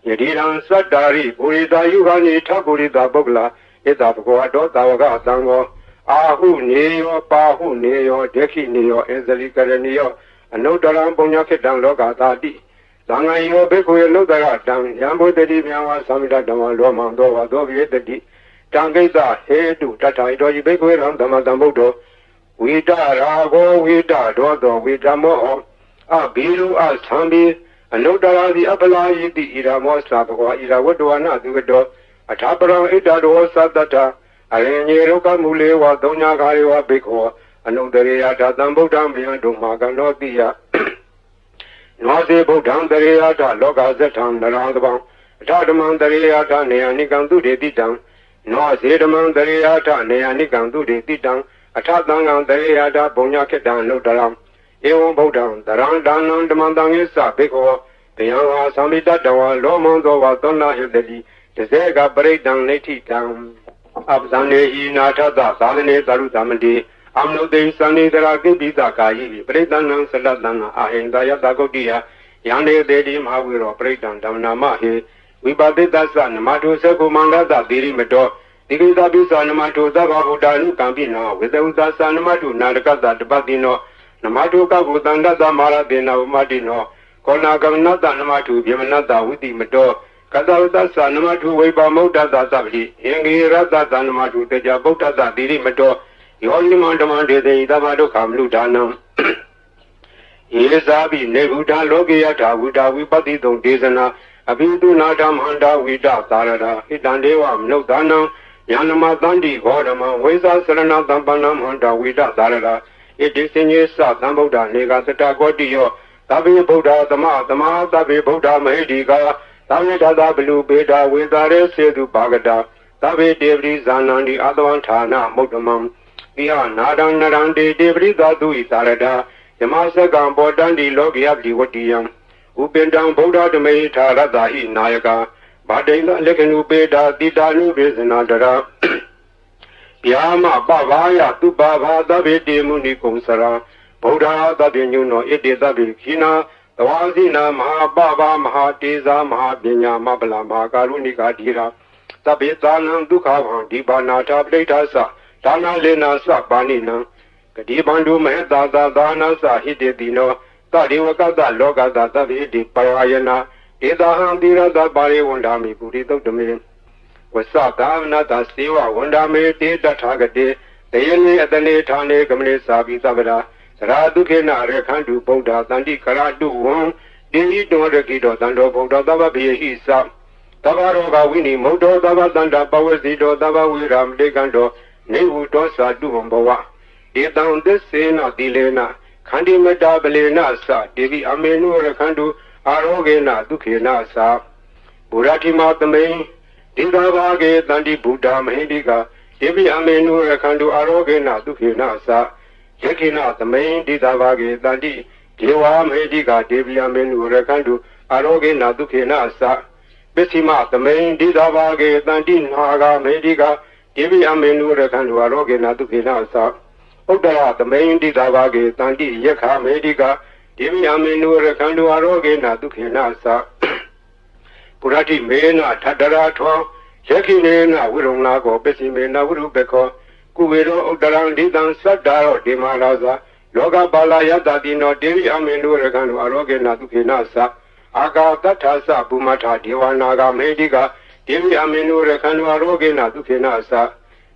ယတိရံသတ္တာရိပုရိသယုဂာနိထပုရိသပုဂ္ဂလာဣတဘဂဝတောသာဝကသံဃောအာဟုနေယောပါဟုနေယောဒက္ခိနေယောအဇလိကရဏီယောအနုတ္တရံပုညခေတ္တံလောကသာတိသံဃာယောဘိက္ခုယနုတ္တရတံယံဘုဒ္ဓတိမြံဝါသမိတဓမ္မလောမံသောဝါသောပိတတိတံကိစ္စဟေတုတထာဣတောယိဘိက္ခုယရံဓမ္မတံဗုဒ္ဓဝိတရာဂောဝိတဒောသောဝိတမောအဘိရုအသံဘိအနုတ္တရာတိအပလာယိတိဣရမောသဘဂဝါဣရဝတ္တဝနာသူကတောအထာပရံဣတတောသတ္တထအရင်ညေရုကမူလေဝသုံးညာကာရေဝဘိက္ခောအနုတ္တရေယဓာတံဗုဒ္ဓံဗျံဒုမာကံလောတိယနောစေဗုဒ္ဓံတရေယထလောကဇထံနရံတပံအထဓမ္မံတရေယထနေယနိကံသူတေတိတံနောစေဓမ္မံတရေယထနေယနိကံသူတေတိတံအထသံဃံတရေယထဘုံညာခေတ္တံနုတ္တရံဧဝံဗုဒ္ဓံတရံဒါနံဓမ္မံတံယေသဘိက္ခောဗျံဝါသမိတတဝါလောမံသောဝါသောနာဟိတတိတဇေကပရိတံနေတိတံအပဇံနေဟိနာထသသာလနေသရုသမတိအမနုတေသန္နေတရာကိပိသကာယိပရိတံနံသလတံအာဟိန္ဒယတဂုတ်တိယယန္တေတေတိမဟာဝိရောပရိတံဓမ္မနာမဟေဝိပါတိတသနမတုသကုမန္တသတိရိမတောတိကိသပိသနမတုသဗ္ဗဗုဒ္ဓနုကံပိနောဝေတဥသသနမတုနာတကတတပတိနောနမတုကကုတန္တသမဟာရတေနဝမတိနောကောနာကမနတနမတုဗျမနတဝိတိမတောကတဝတသနမတုဝိပါမုဒ္ဒသသဗ္ဗိအင်္ဂေရတသနမတုတေကြဗုဒ္ဓသတိရိမတောယောနိမန္တမန္တေတိသဗ္ဗဒုက္ခမလူဒါနံယေဇာပိနေဗုဒ္ဓလောကေယထာဝုဒဝိပတိတုံဒေသနာအဘိတုနာဓမ္မန္တာဝိတသာရတာဣတံဒေဝမနုဿာနံယန္နမသန္တိဂောဓမံဝိဇာစရဏတံပန္နမန္တာဝိတသာရတာဣတိစဉ္ညေသသံဗုဒ္ဓနေကသတ္တကောတိယောသဗ္ဗေဗုဒ္ဓသမသမာသဗ္ဗေဗုဒ္ဓမဟိတိကာသဗ္ဗေတသဘလူပေတာဝေတာရေစေတုပါကတာသဗ္ဗေတေပရိဇာနန္တိအတဝံဌာနမုဒ္ဓမံတိဟနာဒံနရံတေတေပရိသတုဣသာရတာယမစကံဘောတန္တိလောကယပတိဝတ္တိယံဥပင်တံဗုဒ္ဓဓမေထာရတ္တဟိနာယကဗာတိန်လက္ခဏုပေတာတိတာနုပိစနာတရာဗျာမပဘာယသူပဘာသဗ္ဗေတေမုနိကုံစရာဗုဒ္ဓသဗ္ဗညုနောဣတိသဗ္ဗေခိနာသဝါစီနာမဟာပဘာမဟာတေဇာမဟာပညာမပလမဟာကာရုဏိကာတိရာသဗ္ဗေသာနံဒုက္ခဝံဒီပါနာထာပဋိဋ္ဌာသဒါနလေနာသပါဏိနံကတိပန္တုမေသာသာဒါနာသဟိတေတိနောတဒေဝကတလောကတသဗ္ဗေတိပရာယနာဧတဟံတိရတပါရိဝန္ဒာမိပုရိသုတ်တမေဝသကာမနတစေဝဝန္ဒာမေတေတထာဂတေတယနေအတနေဌာနေကမနေသာပိသဗ္ဗရာရာဒုခေနရခန္တုဗုဒ္ဓတန္တိကရတုဝံဒေဟိတောရကိတောတန္တောဗုဒ္ဓသဗ္ဗဗေဟိသသဗ္ဗရောဂဝိနိမုဒ္ဒောသဗ္ဗတန္တပဝစီတောသဗ္ဗဝိရာမတေကံတောနေဝတောသာတုဝံဘဝဧတံသစ္စေနတိလေနခန္တိမတပလေနသဒေဝိအမေနုရခန္တုအာရောဂေနဒုခေနသဘုရားတိမသမိန်ဒီသာဘာကေတန္တိဗုဒ္ဓမဟိတိကဒေဝိအမေနုရခန္တုအာရောဂေနဒုခေနသယခိနသမိန်ဒီသာဘာကေတန္တိဒေဝမဟိတိကဒေဝိအမေနုရခန္တုအာရောဂေနဒုခေနသပစ္စည်းမသမိန်ဒီသာဘာကေတန္တိနာဂမဟိတိကဒေဝိအမေနုရခန္တုအာရောဂေနဒုခေနသဥဒ္ဒရသမိန်တိသာဘာကေတန္တိယခမေတိကဒေဝိအမေနုရခန္တုအာရောဂေနဒုခေနသပုရတိမေနထတရာထောယခိနေနဝိရုံနာကိုပစ္စည်းမေနဝိရုပခောကုဝေရောဥဒ္ဒရံဒိတံသတ္တာရောဒေမာရာဇာလောကပါလာယတတိနောဒေဝိအမေနုရခန္တုအာရောဂေနဒုခေနသအာဂါတထသဗုမထဒေဝနာဂမေတိကဒေဝိအမေနုရခန္တုအာရောဂေနဒုခေနသ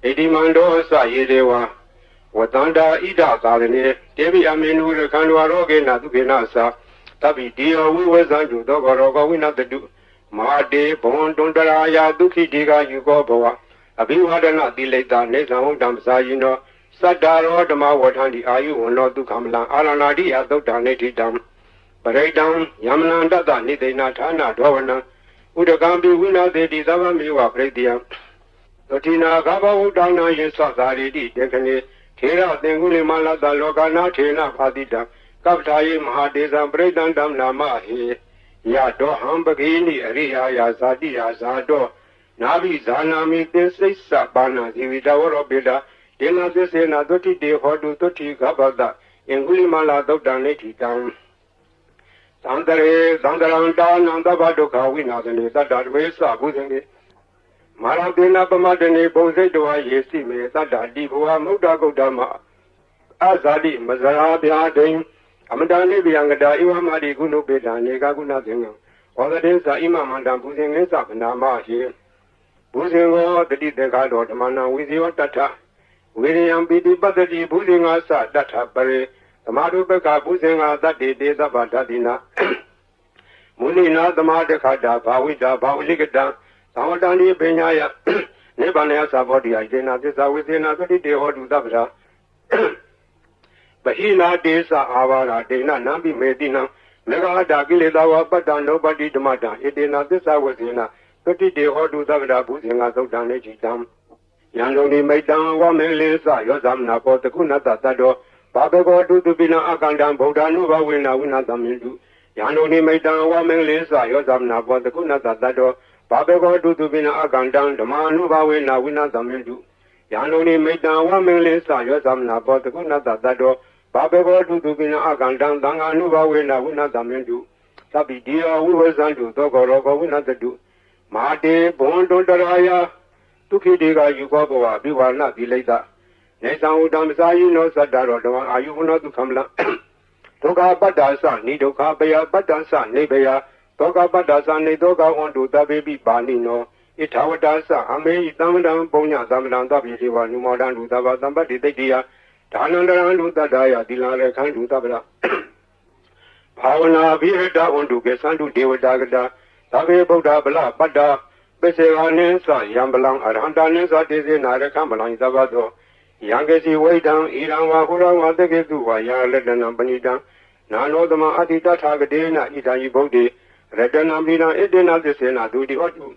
ဣတိမန္တောစယေဒေဝဝတန္တာဣဒသာရဏေတေဘိအမေနုရခန္ဓဝရောဂေနသုခေနသာတပိတိယဝိဝေဇံတုသောကောဝိနတတုမာတေဘဝန္တွန္တရာယဒုခိတိကယူကောဘဝအဘိဝဒနာတိလိတာနေသံဟုတ်တံပစာယိနောစတ္တာရောဓမ္မဝဋ္ဌန္တိအာယုဝနောဒုက္ခမလံအာရဏာတိယသုတ်တံနေတိတံပရိတံယမနန္တတနိသိဏဌာနဒောဝနံဥဒကံပိဝိနာသေတိသဗ္ဗမေဝပရိတယံသတိနာကဘဝုတောင်းနာယေသသာရိတိတေခဏေထေရသင်္ကုလိမလတလောကနာထေနဖာတိတံကပ္ပထာယေမဟာဒေဇံပရိတံတံနာမဟေယတောဟံပဂိနိအရိယာယာဇာတိယာဇာတောနာဘိဇာနာမိသင်္စိစ္ဆပါဏဇီဝိတဝရောပိတာဒေနသစ္စေနာသုတိတေဟောတုသုတိကပ္ပတအင်္ဂုလိမလသုတ်တံနေတိတံသံတရေသံတရံတာနန္တဘဒုက္ခဝိနာသနေတတ္တဝေသဘုဇင်ေမာရတေနပမတနေပုံစိတ်တဝါယေစီမေတတ္တတိဘဝမုဒ္ဒဂုတ်တမအဇာတိမဇရာဗျာဒိံအမတန်နိဗ္ဗယံကတာဧဝမာတိကုဏုပေတံနေကကုဏသင်္ကံဝါဒတေသာဣမမန္တံဘုဇင်္ဂေသဗနာမဟိဘုဇင်္ဂောတတိတေကာတော်ဓမ္မနာဝိဇေဝတတ္ထဝိရိယံပိတိပတ္တိဘုဇင်္ဂါသတတ္ထပရေသမာဓုပက္ခဘုဇင်္ဂါတတ္တိတေသဗ္ဗတတိနာမုနိနာသမာတခတာဘာဝိတာဘာဝလိကတံသဝတံဒီပညာယနိဗ္ဗာန်ယသဘောတိယဣနာသစ္စာဝိသေနာသတိတေဟောတုသဗ္ဗရာပဟိနာတေသအာဘာရာဒေနနံပိမေတိနံမေဃာတာကိလေသာဝပတ္တနောပတ္တိဓမ္မတံဣတေနာသစ္စာဝိသေနာသတိတေဟောတုသဗ္ဗရာဘုဇင်္ဂသုတ်တံနေတိတံယံလုံးဒီမိတံဝမေလေသယောသမနာဘောတကုဏတတ္တောဘာဘေကောတုတုပိနအကန္တံဗုဒ္ဓ ानु ဘဝေနဝိနသမင်တုယံလုံးဒီမိတံဝမေလေသယောသမနာဘောတကုဏတတ္တောဘာဘေကောတုတုပိနအကန္တံဓမ္မ ानु ဘဝေနဝိနသမင်တုယံလုံးဒီမိတံဝမေလေသယောသမနာဘောတကုဏတတ္တောဘာဘေကောတုတုပိနအကန္တံသံဃာ ानु ဘဝေနဝိနသမင်တုသဗ္ဗိတိယဝိဝေဇံတုသောကောရောဂဝိနတတုမာတေဘဝန္တွန္တရာယဒုခိတေကယူကောဘဝဘိဝါနတိလိတနေသံဥတံပစာယိနောသတ္တရောဓမ္မအာယုဝနောဒုက္ခမလဒုက္ခပတ္တာသနိဒုက္ခပယပတ္တသနိဘယဒုက္ခပတ္တာသနိဒုက္ခဝန္တုတပေပိပါဏိနောဣထဝတ္တသအမေဟိတံဝတံပုံညသမ္ပတံသဗ္ဗေတိဝနုမောဒံလူသဗ္ဗသံပတ္တိတိတ္တိယဒါနန္တရံလူတတ္တယသီလရေခန္တုသဗ္ဗရာဘာဝနာဘိဟတဝန္တုကေသန္တုဒေဝတာကတာသဗ္ဗေဗုဒ္ဓဗလပတ္တာပစ္စေဝနိသယံပလံအရဟန္တနိသတေစေနာရခံပလံသဗ္ဗသောယံကေစီဝိတံဣရံဝါဟုရံဝါတကေတုဝါယာလတနံပဏိတံနာနောသမအတိတထာဂတေနဣဒံယဗုဒ္ဓေရတနံပိနံဣတေနသစ္စေနဒုတိဟောတု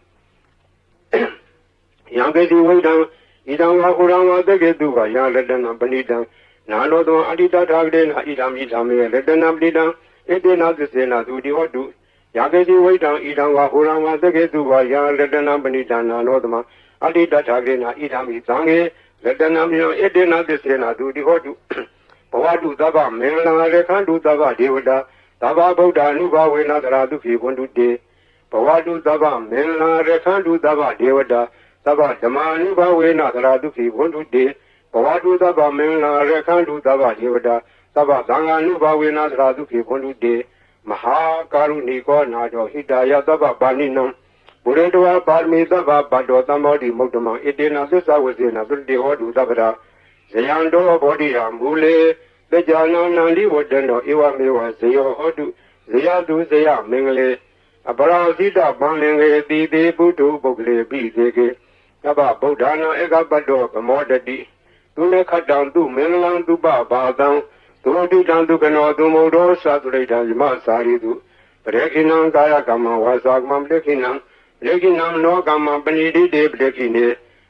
ယံကေစီဝိတံဣဒံဝါဟုရံဝါတကေတုဝါယာလတနံပဏိတံနာနောသမအတိတထာဂတေနဣဒံမိဓမ္မေရတနံပိနံဣတေနသစ္စေနဒုတိဟောတုယာကေတိဝိတံဣဒံဝါဟူရံဝါတကေတုဝါယာရတနာပဏိတနာနောသမအတိတထာကေနာဣဒံမိသံဃေရတနာမြေဣတေနသစ္စေနာဒုတိဟောတုဘဝတုသဗ္ဗမင်္ဂလံရခန္တုသဗ္ဗဒေဝတာသဗ္ဗဗုဒ္ဓ ानु ဘဝေနသရတုခေဝန္တုတေဘဝတုသဗ္ဗမင်္ဂလံရခန္တုသဗ္ဗဒေဝတာသဗ္ဗဓမ္မာ ानु ဘဝေနသရတုခေဝန္တုတေဘဝတုသဗ္ဗမင်္ဂလံရခန္တုသဗ္ဗဒေဝတာသဗ္ဗသံဃာ ानु ဘဝေနသရတုခေဝန္တုတေမဟာကာရုဏီကောနာတောဟိတယသဗ္ဗပါဏိနံဘုရေတဝါပါရမီသဗ္ဗဗတ္တောသမ္မောတိမုဒ္ဓမံဣတေနသစ္စာဝစေနသုတိဟောတုသဗ္ဗရာဇယံတောဘောဓိယမူလေတကြနံနန္ဒီဝတ္တံတောဧဝမေဝဇယောဟောတုဇယတုဇယမင်္ဂလေအပရာဇိတပန္လင်္ဂေတိတေပုထုပုဂ္ဂလေပိသေကေသဗ္ဗဗုဒ္ဓနာဧကပတ္တောဗမောတတိသူနေခတ္တံသူမင်္ဂလံသူပဘာသံသုတိတံဒုက္ခနောသုမုဒ္ဒောသသုရိတံယမစာရိတုပရေခိနံကာယကမ္မဝါစာကမ္မပရေခိနံပရေခိနံနောကမ္မပဏိတိတေပရေခိနေ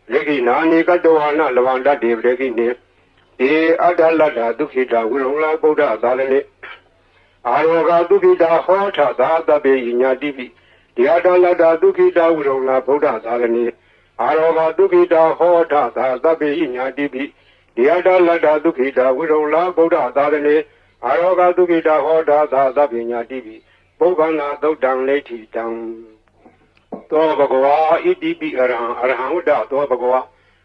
ပရေခိနာနိကတဝါနလဝန္တတေပရေခိနေေအတ္တလတ္တဒုက္ခိတဝိရုံလာဗုဒ္ဓသာလနေအာရောဂဒုက္ခိတဟောထသာတပေညာတိပိဒီအတ္တလတ္တဒုက္ခိတဝိရုံလာဗုဒ္ဓသာလနေအာရောဂဒုက္ခိတဟောထသာတပေညာတိပိဒီအတ္တလတ္တဒုက္ခိတဝိရုံလာဗုဒ္ဓသာလနေအာရောဂဒုက္ခိတဟောထသာတပေညာတိပိပုဗ္ဗနာသုတ်တံလိဋ္ဌိတံသောဘဂဝါဣတိပိအရဟံအရဟံဝတ္တသောဘဂဝါ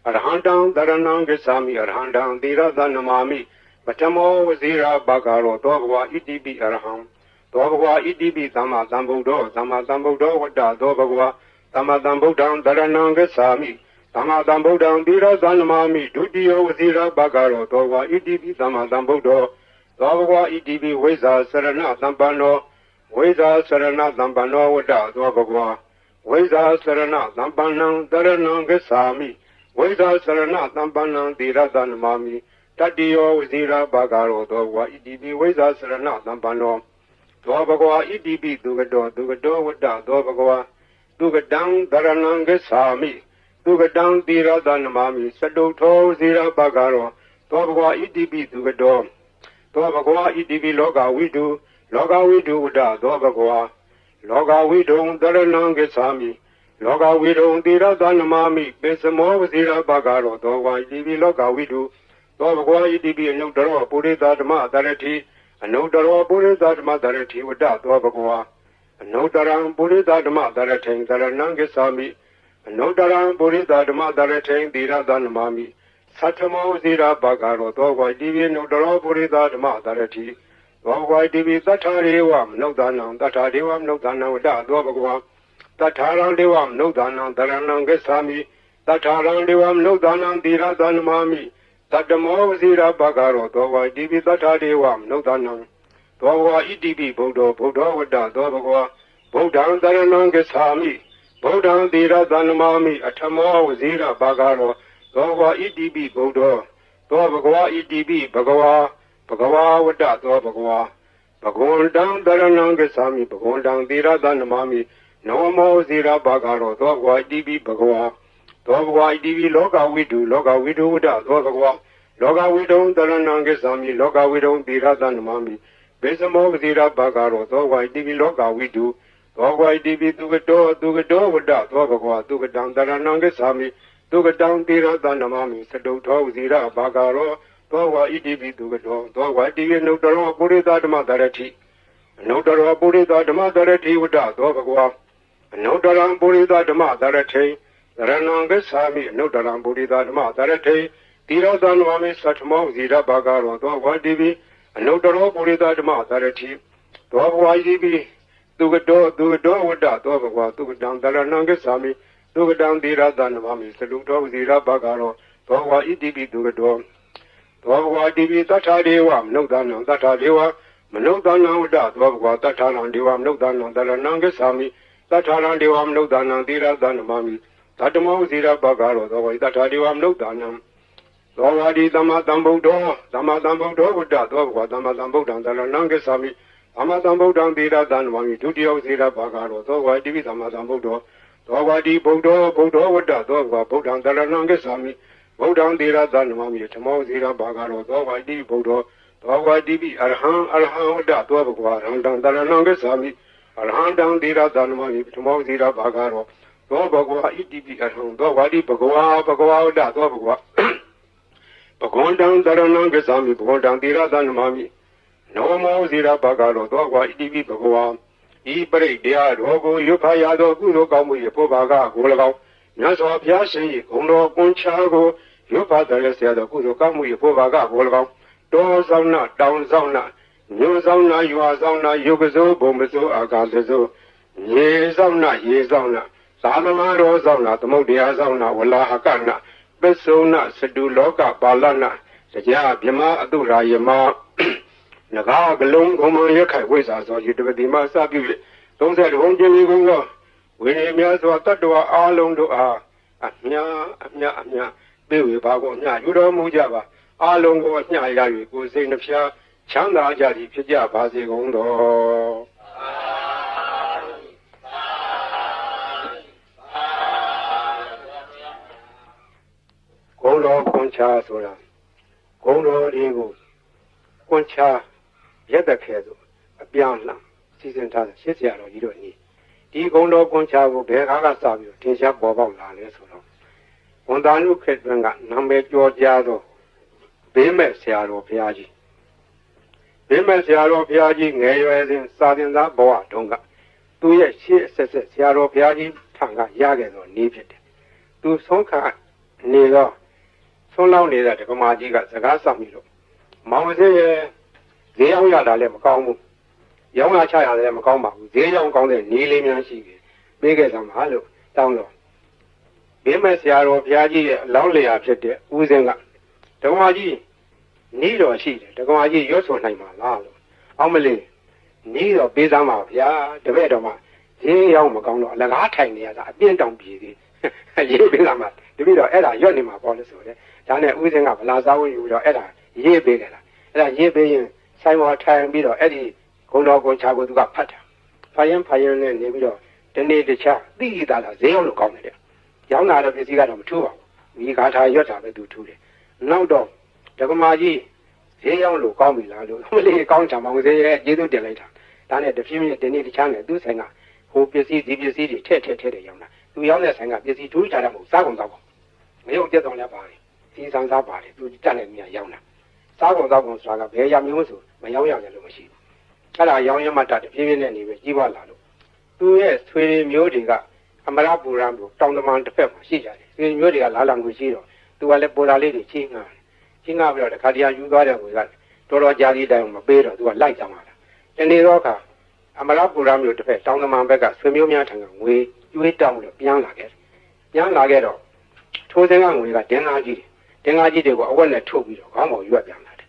အရဟံတံတရဏံဂစ္ဆာမိအရဟံတံသီရသနမာမိပထမောဝဇိရာဘဂရောသောဘဂဝါဣတိပိအရဟံသောဘဂဝါဣတိပိသမ္မာသမ္ဗုဒ္ဓောသမ္မာသမ္ဗုဒ္ဓောဝတ္တသောဘဂဝါသမ္မာသမ္ဗုဒ္ဓံတရဏံဂစ္ဆာမိ သမ္မာသမ္ဗုဒ္ဓံသီရသန္နမာမိဒုတိယဝစီရဘဂရောသောဝါဣတိပိသမ္မာသမ္ဗုဒ္ဓောသောဘဂဝါဣတိပိဝိဇ္ဇာစရဏသမ္ပန္နောဝိဇ္ဇာစရဏသမ္ပန္နောဝတ္တသောဘဂဝါဝိဇ္ဇာစရဏသမ္ပန္နံတရဏံဂစ္ဆာမိဝိဇ္ဇာစရဏသမ္ပန္နံသီရသန္နမာမိတတိယဝစီရဘဂရောသောဘဂဝါဣတိပိဝိဇ္ဇာစရဏသမ္ပန္နောသောဘဂဝါဣတိပိသူကတောဝတ္တသောဘဂဝါသူကတံတရဏံဂစ္ဆာမိသူကတံသီရသန္နမာမိစတုထောဝစီရဘဂရောသောဘဂဝါဣတိပိသူကတောသောဘဂဝါဣတိပိလောကဝိတုဝတ္တသောဘဂဝါလောကဝိတုံတရဏံဂစ္ဆာမိလောကဝိတုံသီရသန္နမာမိပိစမောဝစီရဘဂရောသောဘဂဝါဣတိပိလောကဝိတုသောဘဂဝါဣတိပိအနုတ္တရောပုရိသဓမ္မတရတိအနုတ္တရောပုရိသဓမ္မတရတိဝတ္တသောဘဂဝါအနုတ္တရံပုရိသဓမ္မတရထိံတရဏံဂစ္ဆာမိအနုတ္တရံပုရိသဓမ္မတရထိံသီရသန္နမာမိသတ္ထမောဇိရာဘဂရောသောဘဂဝါဣတိပိအနုတ္တရောပုရိသဓမ္မတရတိသောဘဂဝါဣတိပိသတ္ထာရေဝမနုဿာနံသတ္ထာဒေဝမနုဿာနံဝတ္တသောဘဂဝါသတ္ထာရံဒေဝမနုဿာနံတရဏံဂစ္ဆာမိသတ္ထာရံဒေဝမနုဿာနံသီရသန္နမာမိသတ္တမောဇိရာဘဂရောသောဘဂဝါဣတိပိသတ္ထာဒေဝမနုဿာနံသောဘဂဝါဣတိပိဗုဒ္ဓဝတ္တသောဘဂဝါဗုဒ္ဓံတရဏံဂစ္ဆာမိဗုဒ္ဓံသီရသန္နမာမိအထမောဝဇိရဘဂရောသောဘဂဝါဣတိပိဗုဒ္ဓသောဘဂဝါဣတိပိဘဂဝါဝတ္တသောဘဂဝါဘဂဝန္တံတရဏံဂစ္ဆာမိဘဂဝန္တံသီရသန္နမာမိနောမောဇိရဘဂရောသောဘဂဝါဣတိပိဘဂဝါသောဘဂဝါဣတိပိလောကဝိတုဝတ္တသောဘဂဝါလောကဝိတုံတရဏံဂစ္ဆာမိလောကဝိတုံသီရသန္နမာမိဘေသမောဇိရဘဂရောသောဘဂဝါဣတိပိလောကဝိတုသောဘဂဝါဣတိပိသူကတောဝတ္တသောဘဂဝါသူကတံတရဏံဂစ္ဆာမိသူကတံသီရသန္နမာမိစတုထောဇိရဘဂရောသောဘဂဝါဣတိပိသူကတောသောဘဂဝါဣတိပိအနုတ္တရောပုရိသဓမ္မတရတိအနုတ္တရောပုရိသဓမ္မတရတိဝတ္တသောဘဂဝါအနုတ္တရံပုရိသဓမ္မတရထိရဏံဂစ္ဆာမိအနုတ္တရံပုရိသဓမ္မတရထိသီရသန္နမာမိသတ္ထမောဇိရဘဂရောသောဘဂဝါဣတိပိအနုတ္တရောပုရိသဓမ္မတရထိသောဘဂဝါဣတိပိသူကတောဝတ္တသောဘဂဝါသူကတံတရဏံဂစ္ဆာမိသူကတံသီရသန္နမာမိစတုထောဇိရဘဂရောသောဘဂဝါဣတိပိသူကတောသောဘဂဝါဣတိပိသတ္ထာဒေဝမနုဿာနံသတ္ထာဒေဝမနုဿာနံဝတ္တသောဘဂဝါသတ္ထာရံဒေဝမနုဿာနံတရဏံဂစ္ဆာမိသတ္ထာရံဒေဝမနုဿာနံသီရသန္နမာမိသတ္တမောဇိရဘဂရောသောဘဂဝါသတ္ထာဒေဝမနုဿာနံသောဝါဒီသမ္မာသမ္ဗုဒ္ဓောဝတ္တသောဘဂဝါသမ္မာသမ္ဗုဒ္ဓံတရဏံဂစ္ဆာမိသမ္မာသမ္ဗုဒ္ဓံသီရသန္နမာမိဒုတိယဇိရဘဂရောသောဘဂဝါဣတိပိသမ္မာသမ္ဗုဒ္ဓောသောဝါဒီဗုဒ္ဓဝတ္တသောဘဂဝါဗုဒ္ဓံတရဏံဂစ္ဆာမိဗုဒ္ဓံသီရသန္နမာမိဓမ္မောဇိရဘဂရောသောဘဂဝါဣတိပိဗုဒ္ဓောသောဘဂဝါဣတိပိအရဟံဝတ္တသောဘဂဝါရဟံတံတရဏံဂစ္ဆာမိအရဟံတံသီရသန္နမာမိဓမ္မောဇိရဘဂရောသောဘဂဝါဣတိပိအရဟံသောဝါဒီဘဂဝါဝတ္တသောဘဂဝါဘဂဝန္တံတရဏံဂစ္ဆာမိဘဂဝန္တံသီရသန္နမာမိနောမောဇိရဘဂရောသောဘဂဝါဣတိပိဘဂဝါဤပရိတရားတော်ကိုရွခါရသောကုသိုလ်ကောင်းမှု၏ဘုရားကကို၎င်းမြတ်စွာဘုရားရှင်၏ဂုဏ်တော်ကွန်ချာကိုရွခါတရစေသောကုသိုလ်ကောင်းမှု၏ဘုရားကကို၎င်းတောဆောင်နာတောင်ဆောင်နာမြို့ဆောင်နာရွာဆောင်နာယုကစိုးဘုံမစိုးအာကာသစိုးရေဆောင်နာရေဆောင်နာသာမဏေတော်ဆောင်နာသမုဒ္ဒရာဆောင်နာဝလာဟကနာပစ္စုနာစတုလောကပါဠနာတရားမြမအတုရာယမနဂါကလုံးကုံမရခိုင်ဝိဇ္ဇာသောယတပတိမစပြု၍30ဘုံကျင်းကြီးကုန်းသောဝိနည်းများစွာတတ္တဝါအားလုံးတို့အားအမြပြေဝေပါကုန်အမြယူတော်မူကြပါအားလုံးကိုအမြရ၍ကိုယ်စိတ်နှဖျားချမ်းသာကြသည်ဖြစ်ကြပါစေကုန်သောဂုဏ်တော်ကွန်ချာဆိုတာဂုဏ်တော်တွေကိုကွန်ချာရက်သက်ခဲဆိုအပြောင်းလှန်စီစဉ်ထားတဲ့ရှစ်ဆရာတော်ကြီးတို့ညီဒီဂုဏ်တော်ကွန်ချာကိုဘယ်ကားကစပြီးထင်ရှားပေါ်ပေါက်လာလဲဆိုတော့ဝန်တာနုခေတ်တွင်ကနာမည်ကျော်ကြားသောဘေးမဲ့ဆရာတော်ဘုရားကြီးဘေးမဲ့ဆရာတော်ဘုရားကြီးငယ်ရွယ်စဉ်စာသင်သားဘဝတုန်းကသူရဲ့ရှေ့ဆက်ဆရာတော်ဘုရားကြီးထံကရခဲ့သောနည်းဖြစ်တယ်သူဆုံးခံနေတော့ဆုံးလောက်နေတဲ့ဓမ္မကြီးကစကားဆောင်ပြီးတော့မောင်စေရဲ့ဈေးအောင်ရတာလည်းမကောင်းဘူးရောင်းရချရလည်းမကောင်းပါဘူးဈေးရောင်းကောင်းတဲ့နည်းလေးများရှိတယ်ပေးခဲ့သမှာလို့တောင်းတော့ ဘေးမဲ့ဆရာတော်ဘုရားကြီးရဲ့လောင်းလျာဖြစ်တဲ့ဦးစင်းကဓမ္မကြီးနေတော်ရှိတယ်ဓမ္မကြီးရွတ်ဆိုနိုင်ပါလားလို့အောင်မလေးနေတော်ပေးစမ်းပါဗျာတပည့်တော်မှာဈေးရောက်မကောင်းတော့အလကားထိုင်နေရတာအပြင်းတောင်ပြည်သေးရေးပေးစမ်းပါတပည့်တော်အဲ့ဒါရွတ်နေမှာပေါ့လို့ဆိုတယ်ဒါနဲ့ဦးစင်းကဗလာစားဝင်ယူတော့အဲ့ဒါရေးပေးကြတာအဲ့ဒါရေးပေးရင်ဆိုင်ပေါ်ထိုင်ပြီးတော့အဲ့ဒီဂုံတော်ကိုချာကိုသူကဖတ်တာဖတ်ရင်နဲ့နေပြီးတော့ဒီနေ့တခြားသိတာလားဈေးရောက်လို့ကောင်းတယ်ရောင်းတာတော့ပစ္စည်းကတော့မထူးပါဘူးဒီဂါထာရွတ်တာပဲသူထူးတယ်နောက်တော့ဓမ္မကြီးဈေးရောက်လို့ကောင်းပြီလားလို့မလေးကောင်းချင်ပါဘူးဈေးရဲ့ကျေးဇူးတင်လိုက်တာဒါနဲ့တဖြည်းဖြည်းဒီနေ့တခြားနဲ့သူ့ဆိုင်ကဟိုပစ္စည်းဒီပစ္စည်းတွေထည့်တယ်ရောင်းတာသူရောင်းတဲ့ဆိုင်ကပစ္စည်းထူးခြားတာမဟုတ်စားကုန်တော့မရုပ်ကျက်တော်လည်းပါတယ်စီစံစားပါတယ်သူတက်နေမြရောင်းတာစားကုန်တော့ကုန်ဆိုတာကဘယ်ရမျိုးဆိုမရောင်းရတယ်လို့မရှိဘူးအဲ့ဒါရောင်းရမှတတဖြည်းဖြည်းနဲ့နေပဲကြီးပွားလာလို့သူရဲ့ဆွေမျိုးတွေကအမရပူရံကိုတောင်တမန်တစ်ဖက်မှာရှိကြတယ်ဆွေမျိုးတွေကလာလာကိုရှိတော့သူကလည်းပေါ်လာလေးတွေချင်းငါပြီးတော့တခါတည်းယူသွားတဲ့ကိုကတော်တော်ကြာသေးတိုင်းမပေးတော့သူကလိုက်ကြမှာလားတနေ့တော့ခါအမရပူရံမျိုးတစ်ဖက်တောင်တမန်ဘက်ကဆွေမျိုးများထံကငွေကျွေးတောင်းလို့ပြန်လာခဲ့တော့ထိုးစင်းကငွေကတင်းကားကြီးတွေကိုအဝက်နဲ့ထုတ်ပြီးတော့ခေါင်းပေါ်ရွက်ပြန်လာတယ်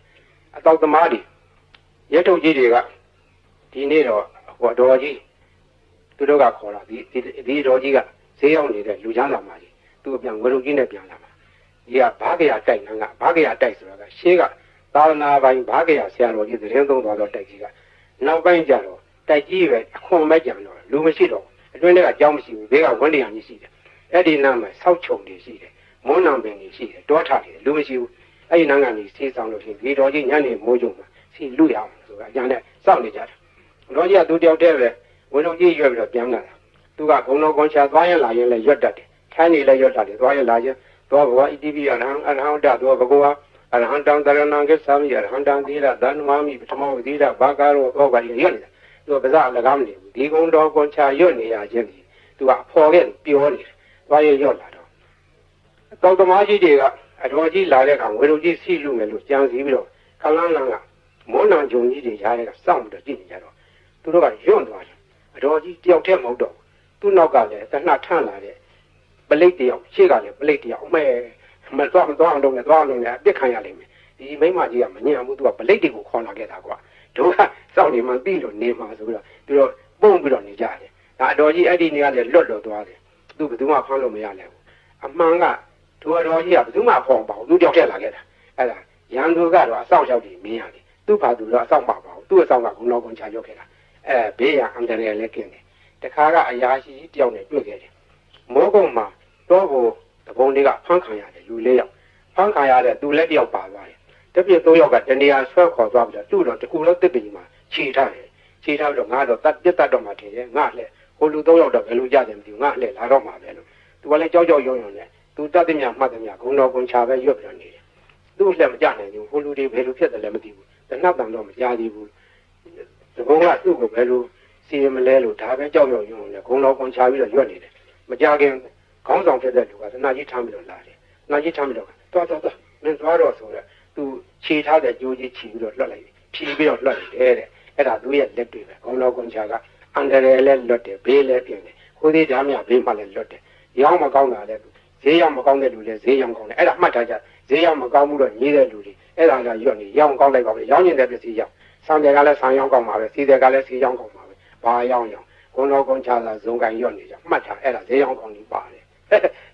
အတောက်သမားတွေရဲထုတ်ကြီးတွေကဒီနေ့တော့ဟောတော်ကြီးသူတို့ကခေါ်လာဒီတော်ကြီးကဈေးရောက်နေတဲ့လူချမ်းသာမကြီးသူ့ပြန်ငွေထုတ်ကြီးနဲ့ပြန်လာမှာဒီကဘာကရတိုက်နန်းကဘာကရတိုက်ဆိုတာကရှေးကသာသနာပိုင်းဘာကရဆရာတော်ကြီးသတင်းသုံးသွားတော့တိုက်ကြီးကနောက်ပိုင်းကျတော့တိုက်ကြီးပဲအခွန်မဲ့ကြံတော့လူမရှိတော့အတွင်းထဲကအကြောင်းမရှိဘူးဘေးကဝန်တရားကြီးရှိတယ်အဲ့ဒီနားမှာဆောက်ချုံတွေရှိတယ်မွန်းနံပင်တွေရှိတယ်တောထတွေလူမရှိဘူးအဲ့ဒီနားကနေစီးဆောင်လို့ရှိရင်ဒီတော်ကြီးညနေမိုးကြုံမှာစီလူရအောင်ဆိုတာအကြံနဲ့စောင့်နေကြတယ်တော်ကြီးကသူတယောက်တည်းပဲဝင်လုံးကြီးရွက်ပြီးတော့ပြန်လာတာသူကဂုံတော်ကွန်ချာသွားရင်လာရင်လည်းရွက်တတ်တယ်ထိုင်းနေလည်းရွက်တတ်တယ်သွားရင်လာရင်သောဘဝဣတိပိအရဟံတသောဘဂဝါအရဟံတံတရဏံကိသာမိအရဟံတံသီရသန္နမမိပထမောသီရဘာကာရောဩဘာရွက်နေတာသူကပါးစပ်လကားမနေဘူးဒီဂုံတော်ကွန်ချာရွက်နေရခြင်းဒီသူကဖော်ခဲ့ပြောနေတယ်သွားရင်ရွက်လာတော့တောက်သမားကြီးတွေကအတော်ကြီးလာတဲ့အခါဝေရုကြီးစီလူမယ်လို့ကြံစည်ပြီးတော့ခလန်းလန်းကမောနံဂျုံကြီးတွေရားတဲ့ကစောင့်ပြီးတော့ကြည့်နေကြတော့သူတို့ကယွန့်သွားတယ်အတော်ကြီးတယောက်တည်းမဟုတ်တော့သူ့နောက်ကလည်းတဏှထန့်လာတဲ့ပလိတ်တယောက်ရှေ့ကလည်းပလိတ်တယောက်မသွားအောင်လုပ်နေအပြစ်ခံရလိမ့်မယ်ဒီမိမကြီးကမညံ့ဘူးသူကပလိတ်တွေကိုခေါ်လာခဲ့တာကွာတို့ကစောင့်နေမှပြီးလို့နေမှာဆိုပြီးတော့သူတို့ပုံပြီးတော့နေကြတယ်ဒါအတော်ကြီးအဲ့ဒီနေရာလည်းလွတ်သွားတယ်သူဘယ်သူမှဖမ်းလို့မရနိုင်ဘူးအမှန်ကသူအတော်ကြီးကဘယ်သူမှဖော်မပါဘူးသူတယောက်တည်းလာခဲ့တာအဲ့ဒါရန်သူကတော့အဆောက်အအုံတွေမင်းရတယ်သူ့ဘာသူတော့အဆောက်မပါဘူးသူ့အဆောက်ကဂုဏတော်ကွန်ချာရောက်ခဲ့တာဘေးရအန္တရာယ်လည်းကင်းတယ်တခါကအရာရှိတယောက်နဲ့တွေ့ခဲ့တယ်မိုးကုံမှာတော့ကိုတပုံတွေကဖမ်းခံရတယ်လူ၄ယောက်ဖမ်းခံရတဲ့သူလည်းတယောက်ပါသွားတယ်တပြည့်၃ယောက်ကတနေရာဆွဲခေါ်သွားပြီးတော့သူ့တော့တကူလုံးတစ်ပင်မှာခြေထားတယ်ခြေထားပြီးတော့ငါတော့ပြတ်တော့မှထင်တယ်ငါလည်းဟိုလူ၃ယောက်တော့ဘယ်လိုကြတယ်မသိဘူးငါလည်းလာတော့မှာပဲလို့သူကလည်းကြောက်ရုံနဲ့သူတတ်တဲ့မြတ်မှတ်တဲ့မြတ်ဂုံတော်ကွန်ချာပဲရွတ်ပြီးတော့နေတယ်သူ့လည်းမကြနိုင်ဘူးဟိုလူတွေဘယ်လိုဖြစ်တယ်လဲမသိဘူးတနတ်တန်တော့မကြားသေးဘူးဒီဘုံကသူ့ကိုဘယ်လိုစီရင်မလဲလို့ဒါပဲကြောက်ရုံနဲ့ဂုံတော်ကွန်ချာပြီးတော့ရွတ်နေတယ်မကြခင်ခေါင်းဆောင်ဖြစ်တဲ့လူကသနာကြီးထမ်းပြီးတော့လာတယ်နာကြီးထမ်းပြီးတော့သွားမင်းသွားတော့ဆိုတော့သူခြေထားတဲ့ကြိုးကြီးခြေပြီးတော့လွတ်လိုက်တယ်ဖြီးပြီးတော့လွတ်လိုက်တယ်တဲ့အဲ့ဒါသူရဲ့လက်တွေပဲဂုံတော်ကွန်ချာကအန္တရာယ်လည်းလွတ်တယ်ဘေးလည်းပြင်တယ်ခိုးသေးဓာမြဘေးမှလည်းလွတ်တယ်ရောင်းမကောင်းတာလည်းဈေးရောက်မကောင်းတဲ့လူလည်းဈေးရောင်းကောင်းတယ်အဲ့ဒါမှတ်ထားကြဈေးရောက်မကောင်းဘူးတော့ညီးတဲ့လူတွေအဲ့ဒါကရွတ်နေရောင်းကောင်းလိုက်ပါပဲရောင်းနေတဲ့ပစ္စည်းရောက်ဆံတွေကလည်းဆံရောင်းကောင်းပါပဲစီတွေကလည်းစီရောင်းကောင်းပါပဲဘာရောင်းဂုံတော်ကွန်ချာဇုံကန်ရွတ်နေကြမှတ်ထားအဲ့ဒါဈေးရောင်းကောင်းကြီးပါတယ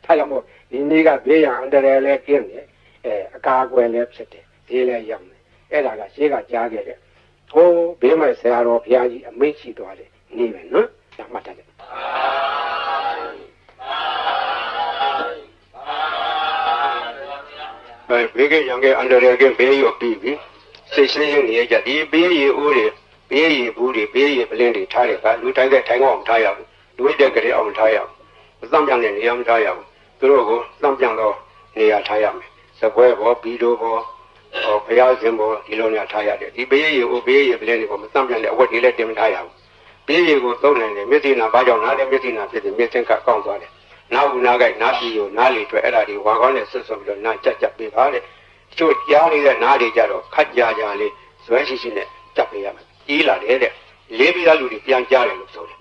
်ထားရမို့ဒီနေ့ကဘေးရန်အန္တရာယ်လည်းကင်းတယ်အကာအကွယ်လည်းဖြစ်တယ်ဈေးလည်းရောက်တယ်အဲ့ဒါကရှေးကကြားခဲ့တဲ့ဟိုးဘေးမဲ့ဆရာတော်ဘုရားကြီးအမိန့်ရှိသွားတယ်နေပဲနော်ဒါမှတ်ထားကြဘေးကရန်ကအန္တရာယ်ကဘေးရောက်ပြီးပြီစိတ်ရှင်းရှင်းနေကြဒီဘေးရီအိုးတွေဘေးရီဘူးတွေဘေးရီပလင်းတွေထားတယ်ကလူတိုင်းကထိုင်ကောင်းအောင်ထားရဘူးလူဝိတက်ကြတဲ့အောင်ထားရဘူးအသံပြန်တဲ့နေရာမထားရဘူးသူတို့ကိုသံပြန်တော့နေရာထားရမယ်စပွဲဘောဘီဒိုဘောဘုရားရှင်ဘောဒီလိုနေရာထားရတယ်ဒီဘေးရီအိုးဘေးရီပလင်းတွေကိုမသံပြန်တဲ့အဝတ်တွေလည်းတင်မထားရဘူးဘေးရီကိုသုံးနိုင်တယ်မျက်စိနာဘာကြောင့်နားတယ်မျက်စိနာဖြစ်တယ်မျက်စင်ကကောင်းသွားတယ်နားဘူးနားကြိုက်နားပြီးကိုနားလေတွေ့အဲ့ဒါတွေဝါကောင်းနဲ့ဆွတ်ဆွတ်ပြီးတော့နားကြက်ပေးပါတဲ့ချို့ကြားနေတဲ့နားတွေကြတော့ခက်ကြလေးဇွဲရှိနဲ့ကြက်ပေးရမယ်ကြီးလာတယ်တဲ့လေးပြီးသားလူတွေပြန်ကြားတယ်လို့ဆိုတယ်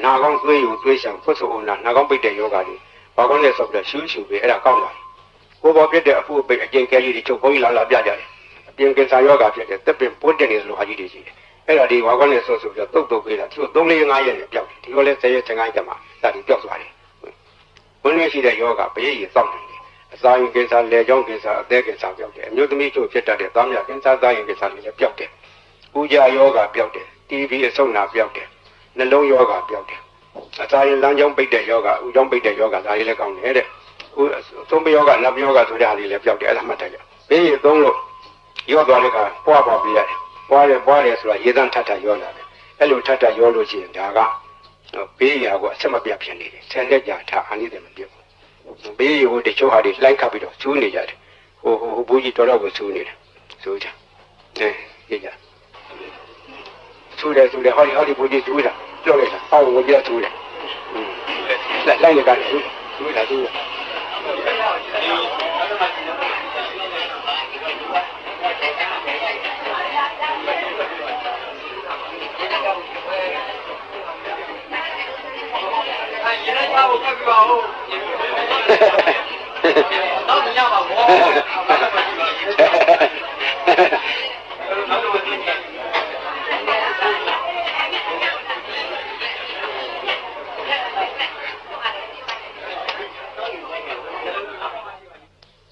နာကောင်းသွေးယူသွေးရှံဖွတ်ဆိုးအောင်နာကောင်းပိတ်တဲ့ယောဂါတွေ ဘာကောင်းလဲဆိုတော့ရှူးရှူးပဲအဲ့ဒါကောင်းပါကိုဘောပြတဲ့အဖို့ပိတ်အကျဉ်းကလေးတွေချုပ်ဘုန်းကြီးလာပြကြတယ်အပြင်ကင်ဆာယောဂဖြစ်တယ်တက်ပင်ပိုးတက်နေလို့ဟာကြီးတွေရှိတယ်အဲ့ဒါဒီဘာကောင်းလဲဆိုပြီးတော့တုတ်ပေးတာသူတို့3-4-5ရက်နဲ့ပျောက်တယ်ဒီလိုလဲ10ရက်15ရက်မှာဒါဒီပျောက်သွားတယ်ဘုန်းကြီးရှိတဲ့ယောဂပရိယေစောင့်နေတယ်အစာရင်ကင်ဆာလေကြောင်းကင်ဆာအသက်ကင်ဆာပျောက်တယ်အမျိုးသမီးတို့ဖြစ်တတ်တဲ့သားမြကင်ဆာသားရင်ကင်ဆာတွေလည်းပျောက်တယ်ပူကြယောဂပျောက်တယ် TB အဆုတ်နာပျောက်တယ်နှလုံးယောဂပျောက်တယ်အစာရင်လမ်းကြောင်းပိတ်တဲ့ယောဂဥကြောင်းပိတ်တဲ့ယောဂဒါတွေလည်းကောင်းတယ်တဲ့သုံးပယောဂနတ်ယောဂဆိုတဲ့ဟာတွေလည်းပျောက်တယ်အဲ့ဒါမှတ်တယ်ဘင်းရသုံးလို့ရောသွားတဲ့ကပွားပွားပြရတယ်ပွားတယ်ဆိုတာရေသန့်ထထရောလာတယ်အဲ့လိုထထရောလို့ရှိရင်ဒါကဘေးရာကိုအဆက်မပြတ်ဖြစ်နေတယ်ဆယ်လက်ကြာထားအာနိတယ်မပြတ်ဘူးဘေးရာကိုတချို့ဟာတွေလိုက်ခတ်ပြီးတော့ကျူးနေကြတယ်ဟိုဘူးကြီးတော်ကိုကျူးနေတယ်ဆိုကြရေးကြကျူးတယ်ဟောဒီဘူးကြီးကျူးတာပြောလိုက်တာအော်ဝင်ပြကျူးတယ်လိုက်နေကြတယ်ကျူးတာ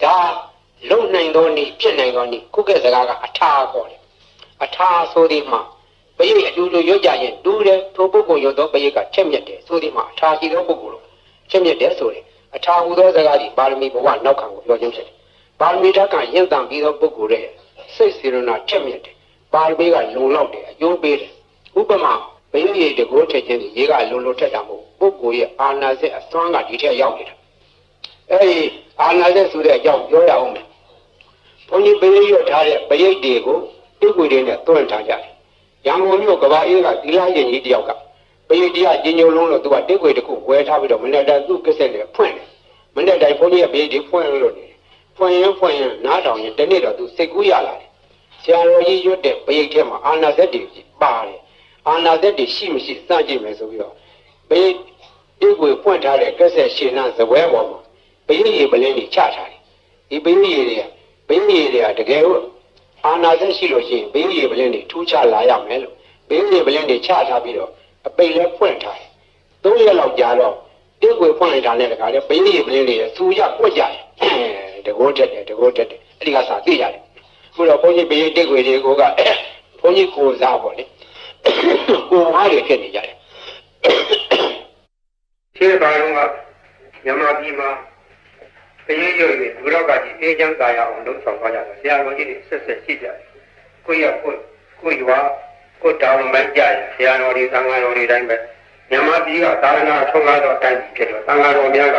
ဒါလုံနိုင်သောနေ့ဖြစ်နိုင်သောနေ့ခုကဲ့စကားကအထာခေါ်တယ်အထာဆိုဒီမှာပရိအတူတူရွတ်ကြရင်တူတယ်ထိုပုဂ္ဂိုလ်ရွတ်သောပရိကချက်မြက်တယ်ဆိုဒီမှာအထာရှိသောပုဂ္ဂိုလ်လို့ချက်မြက်တယ်ဆိုတယ်အထာဟူသောစကားဒီပါရမီဘဝနောက်ခံကိုပြောခြင်းဖြစ်တယ်ပါရမီဓာတ်ကရင့်တန်ပြီးသောပုဂ္ဂိုလ်ရဲ့စိတ်စေရနာချက်မြက်တယ်ပါရမီကလုံလောက်တယ်အကျိုးပေးတယ်ဥပမာပရိတကိုးထက်ခြင်းဒီရေကလုံထက်တာမဟုတ်ပုဂ္ဂိုလ်ရဲ့အာနာစိတ်အစွမ်းကဒီထက်ရောက်နေတာအဲဒီအာနာစိတ်ဆိုတဲ့အကြောင်းပြောရအောင်မယ်ဘုန်းကြီးပရိရွတ်ထားတဲ့ပရိတ်တွေကိုတိကွေတွေနဲ့တွန်းထားကြတယ်ရန်ကုန်မြို့ကဘာအေးကသီလရင်ကြီးတယောက်ကပရိတ်တရားကျင်းညုံလုံးလို့သူကတိကွေတစ်ခုဝယ်ထားပြီးတော့မနေ့တိုင်းသူ့ကစ္စက်နဲ့ဖွင့်တယ်မနေ့တိုင်းဘုန်းကြီးရဲ့ပရိတ်တွေဖွင့်လို့နေဖွင့်ရင်နားထောင်ရင်ဒီနေ့တော့သူစိတ်ကူးရလာတယ်ဆရာတော်ကြီးရွတ်တဲ့ပရိတ်ထဲမှာအာနာစိတ်တွေပါတယ်အာနာစိတ်တွေရှိမရှိစကြည့်မယ်ဆိုပြီးတော့ပရိတ်တိကွေဖွင့်ထားတဲ့ကစ္စက်ရှင်နာဇပွဲပေါ်မှာပရိတ်ရေပလင်းတွေချထားတယ်ဒီပရိတ်ရေတွေကဘိန်းရည်တွေကတကယ်လို့အာနာသက်ရှိလို့ရှိရင်ဘိန်းရည်ပလင်းတွေထူးခြားလာရမယ်လို့ဘိန်းရည်ပလင်းတွေချထားပြီးတော့အပိတ်လဲဖွင့်ထားတယ်3ရက်လောက်ကြာတော့တိကွေဖွင့်လိုက်တာနဲ့တခါလဲဘိန်းရည်ပလင်းတွေစူရကွက်ကြတယ်တကောတက်တယ်အဲ့ဒီကစားသိရတယ်ခုတော့ဘုန်းကြီးဘိန်းတိကွေတွေကိုကဘုန်းကြီးကိုစားပေါ့လေကိုဝါးတွေဖြစ်နေကြတယ်ရှင်းပါတော့မြန်မာပြည်မှာပရိရွတ်ဘုရားကကြီးအေးချမ်းသာရအောင်လုပ်ဆောင်သွားကြတယ်ဆရာတော်ကြီးတွေဆက်ရှိကြတယ်ကိုရွာကိုတောင်းမှကြတယ်ဆရာတော်တွေသံဃာတော်တွေတိုင်းပဲမြန်မာပြည်ကသာသနာထုံးကားတော်တိုင်းဖြစ်တော့သံဃာတော်များက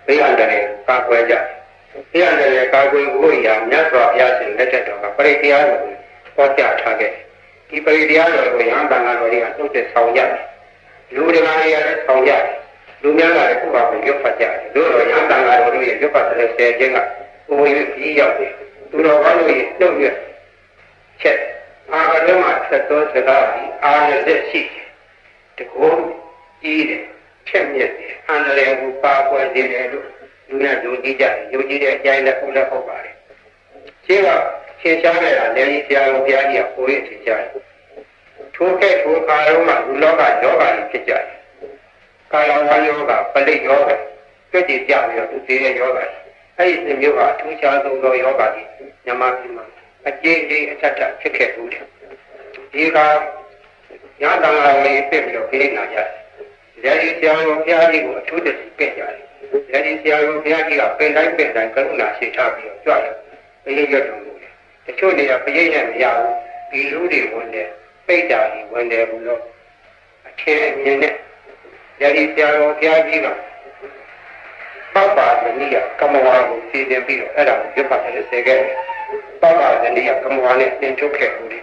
ဘေးအန္တရာယ်ကာကွယ်ကြတယ်ဘေးအန္တရာယ်ကာကွယ်ဖို့ရာမြတ်စွာဘုရားရှင်လက်ထက်တော်ကပရိတရားတော်ကိုဟောကြားထားခဲ့ဒီပရိတရားတော်ကိုရဟန်းသံဃာတော်တွေကနှုတ်ဆက်ဆောင်ကြတယ်လူတရားတွေကလည်းဆောင်ကြတယ်လူများကလည်းခုပါပဲရွတ်ဖတ်ကြတယ်တို့တော့ရဟန်းသံဃာတော်တို့ရဲ့ရွတ်ဖတ်တဲ့ဆယ်ခြင်းကကိုယ်ရည်ကြီးရောက်တယ်သူတော်ဘာလို့နှုတ်ရချက်အားလုံးမှာဆက်တော်စကားပြီးအားနဲ့သက်ရှိတယ်တကောကြီးတယ်ချက်မြက်တယ်အန္တရာယ်ကိုပါကွယ်နေတယ်လို့လူများယုံကြည်ကြတယ်ယုံကြည်တဲ့အကြိုင်းလည်းဟုတ်လည်းဟုတ်ပါတယ်ရှင်းကရှင်းရှားနေတာလည်းဆရာတော်ဘုရားကြီးကကိုယ်ရည်ထင်ကြတယ်ထိုးခဲ့ထိုးခါလုံးမှာလူလောကယောဂါကြီးဖြစ်ကြတယ်ကာလဝါယောဂပလိယောဂကြည့်ကြည့်ကြပြီးတော့သူသိတဲ့ယောဂအဲ့ဒီမျိုးကအထူးခြားဆုံးသောယောဂကြီးမြန်မာပြည်မှာအကျဉ်းချင်းအထက်ထဖြစ်ခဲ့ဘူးတယ်ဒီကညာတန်လာလေးပြည့်ပြီးတော့ခင်းလာကြတယ်ဒီဆရာတော်ဘုရားကြီးကိုအထူးတည်းပြည့်ကြတယ်ဒီဆရာတော်ဘုရားကြီးကပင်တိုင်းကရုဏာရှိထားပြီးတော့ကြွတယ်ပရိယတ်တော်မူတယ်တချို့တွေကပရိယတ်မရဘူးဒီလူတွေဝင်တယ်ပိတ်တာကြီးဝင်တယ်ဘူးလို့အထင်အမြင်နဲ့ဒီဆရာတော်ဘုရားကြီးကပပဇဏိယကမ္မဝါကိုစီစဉ်ပြီးတော့အဲ့ဒါကိုရွတ်ဖတ်တယ်စေခဲ့တယ်ပပဇဏိယကမ္မဝါနဲ့သင်ထုတ်ခဲ့ဘူးလေ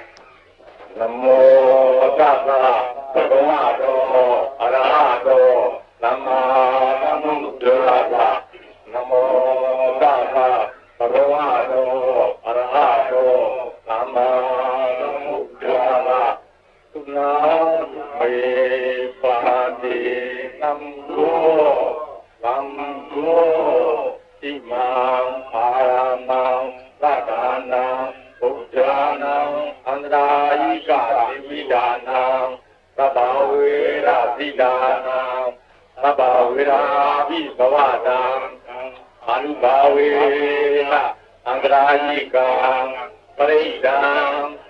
နမောတသဗ္ဗဝါတောအရဟတောသမ္မာသမ္ဗုဒ္ဓါသနမောတသဗ္ဗဝါတောအရဟတောသမ္မာသမ္ဗုဒ္ဓါသသုနာမေပါတိနံကို သံဃောဣမံအာရမံသတ္တနာဗုဒ္ဓနာအန္တရာယိကသီဝိဒါနာသဗ္ဗဝေရသီဒါနာသဗ္ဗဝေရာဘိဘဝတံအနုဘာဝေနအန္တရာယိကပရိဒံ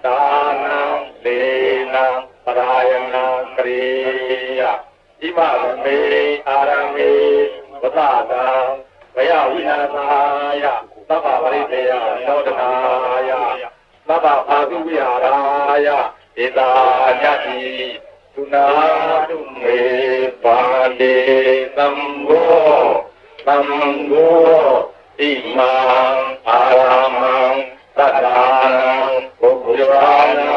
ဒါနံလေနံပရာယနာကရိယဣမမေအာရမေဝတ္တတံဝယဝိနာသာယသဗ္ဗပရိသေယသောတနာယသဗ္ဗအာသုဝိဟာရာယဧတာညတိသုနာတုမေပါတိသံဃောသံဃောဣမံအာရမံသတ္တနာဘုရားနာ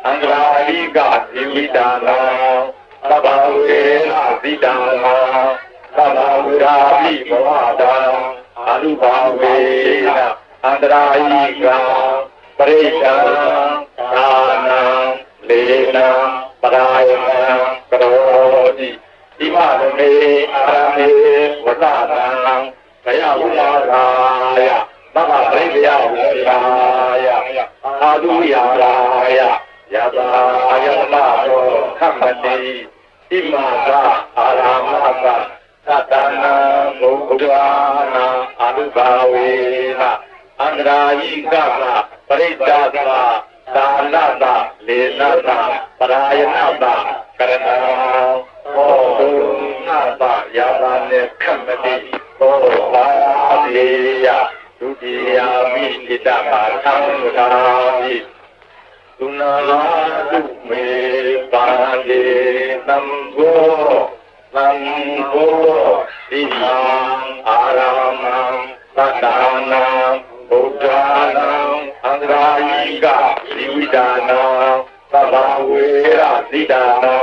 အန္တရာယိကသီဝိဒါနာသဗ္ဗဝေနသီဒါနာသဗ္ဗဝေရာဘိဘဝတံအနုဘာဝေနအန္တရာယိကပရိဒံဒါနံလေနံပရာယနံကရောတိဣမမေအာရမေဝတ္တတံဘယဝိဟာရာယသဗ္ဗပရိသေယဝိဟာယအာသုဝိဟာရာယယသာယမသောခမ္မတိဣမသာအာရမသသတ္တနာဘုရားနာအနုဘာဝေနအန္တရာယိကပရိဒသသာနတလေနတပရာယနတကရဏဟောတုနာတယသာနေခမ္မတိဟောပါတိယဒုတိယမိဣတပါသံဃာမိသုနာတုမေပါတိသံဃောသံဃောဣမံအာရမံသတ္တနာဗုဒ္ဓနာအန္တရာယိကသီဝိဒါနာသဗ္ဗဝေရသီဒါနာ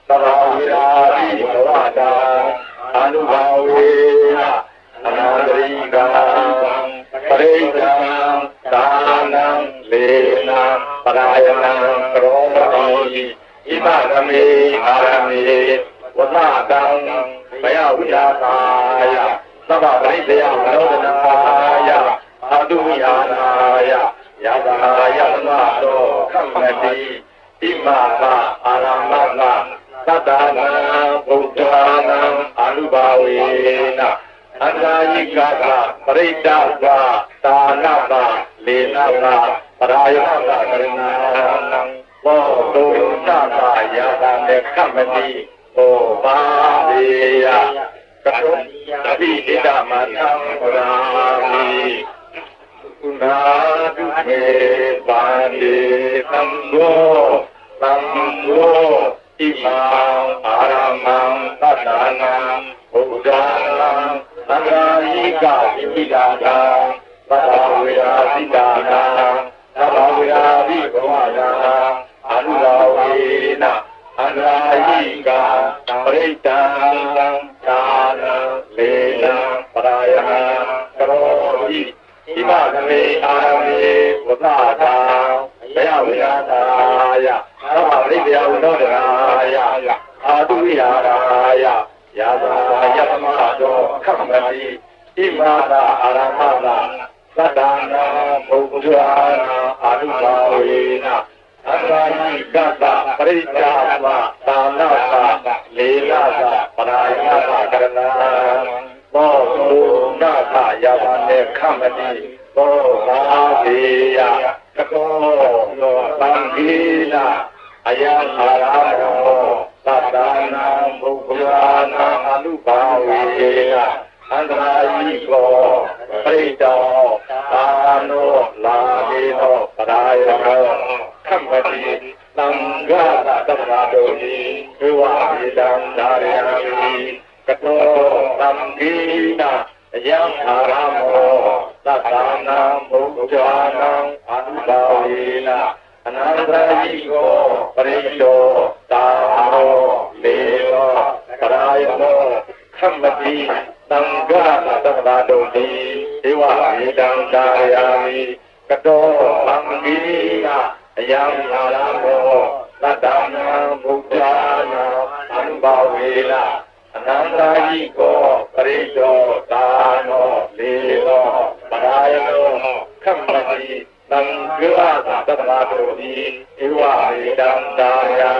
သဗ္ဗဝေရာဘိဘဝတံအနုဘာဝေနအနန္တရိကပရိဒံဒါနံလေနံပရာယနံကရောတိဣမရမေအာရမေဝတ္တတံဘယဝိဟာရာယသဗ္ဗပရိသေယဝရောဒနာယအာတုဝိဟာရာယယသာယမသောခမ္မတိဣမသာအာရမသသတ္တနာဗုဒ္ဓနာအနုဘာဝေနအန္တရာယိကပရိဒသသာနတလေနတပရာယနတကရဏဘောတုနာတယသာနေခမ္မတိဩပါတိယကတုတပိဣဒမသံဃာမိကုဏာတုမေပါတိသံဃောသံဃောဣမံအာရမံသတ္တနာဘုရားနာသံဃာယိကသီဝိဒါနာသဗ္ဗဝေရာသီဒါနာသဗ္ဗဝေရာဘိဘဝနာအနုဘာဝေနအန္တရာယိကပရိဒံဒါနံလေနံပရာယနံကရောတိဣမသမေအာရမေဝတ္တတံဘယဝိဟာရာယသဗ္ဗပရိသေယဝိနောဒနာယအာတုဝိဟာရာယယသာယသမသောခမ္မတိဣမသာအာရမသသတ္တနာဘုရားနာအာနုဘာဝေနအန္တရာယိကပရိစ္ဆာမသာနတလေနတပရာယနတကရဏဘောသုနာတယဘာနေခမ္မတိဘောဘာတိယတကောသောသံဃိနာအယံအာရမောသတ္တနာဘုရားနာအနုဘာဝေနအန္တရာယိကောပရိတောသာနောလာဒေနောပရာယနောခမ္မတိသံဃာတဗ္ဗာတောတိဘဝေတံဒါရယမိကတောသံဃိနာယံအာရမောသတ္တနာဘုရားနာအနုဘာဝေနအနန္တယိကောပရိတောသာနောလေနောပရာယနောခမ္မတိသံဃာတဗ္ဗာတောတိဧဝေတံဒါရယမိကတောသံဃိနာယံအာရမောသတ္တနာဘုရားနာအနုဘာဝေနအ နန္ဒာယိကောပရိတောသာနောလေသောပရာယနောခမ္မတိသံဃာသတ္တမတောတိဧဝေတံဒါယံ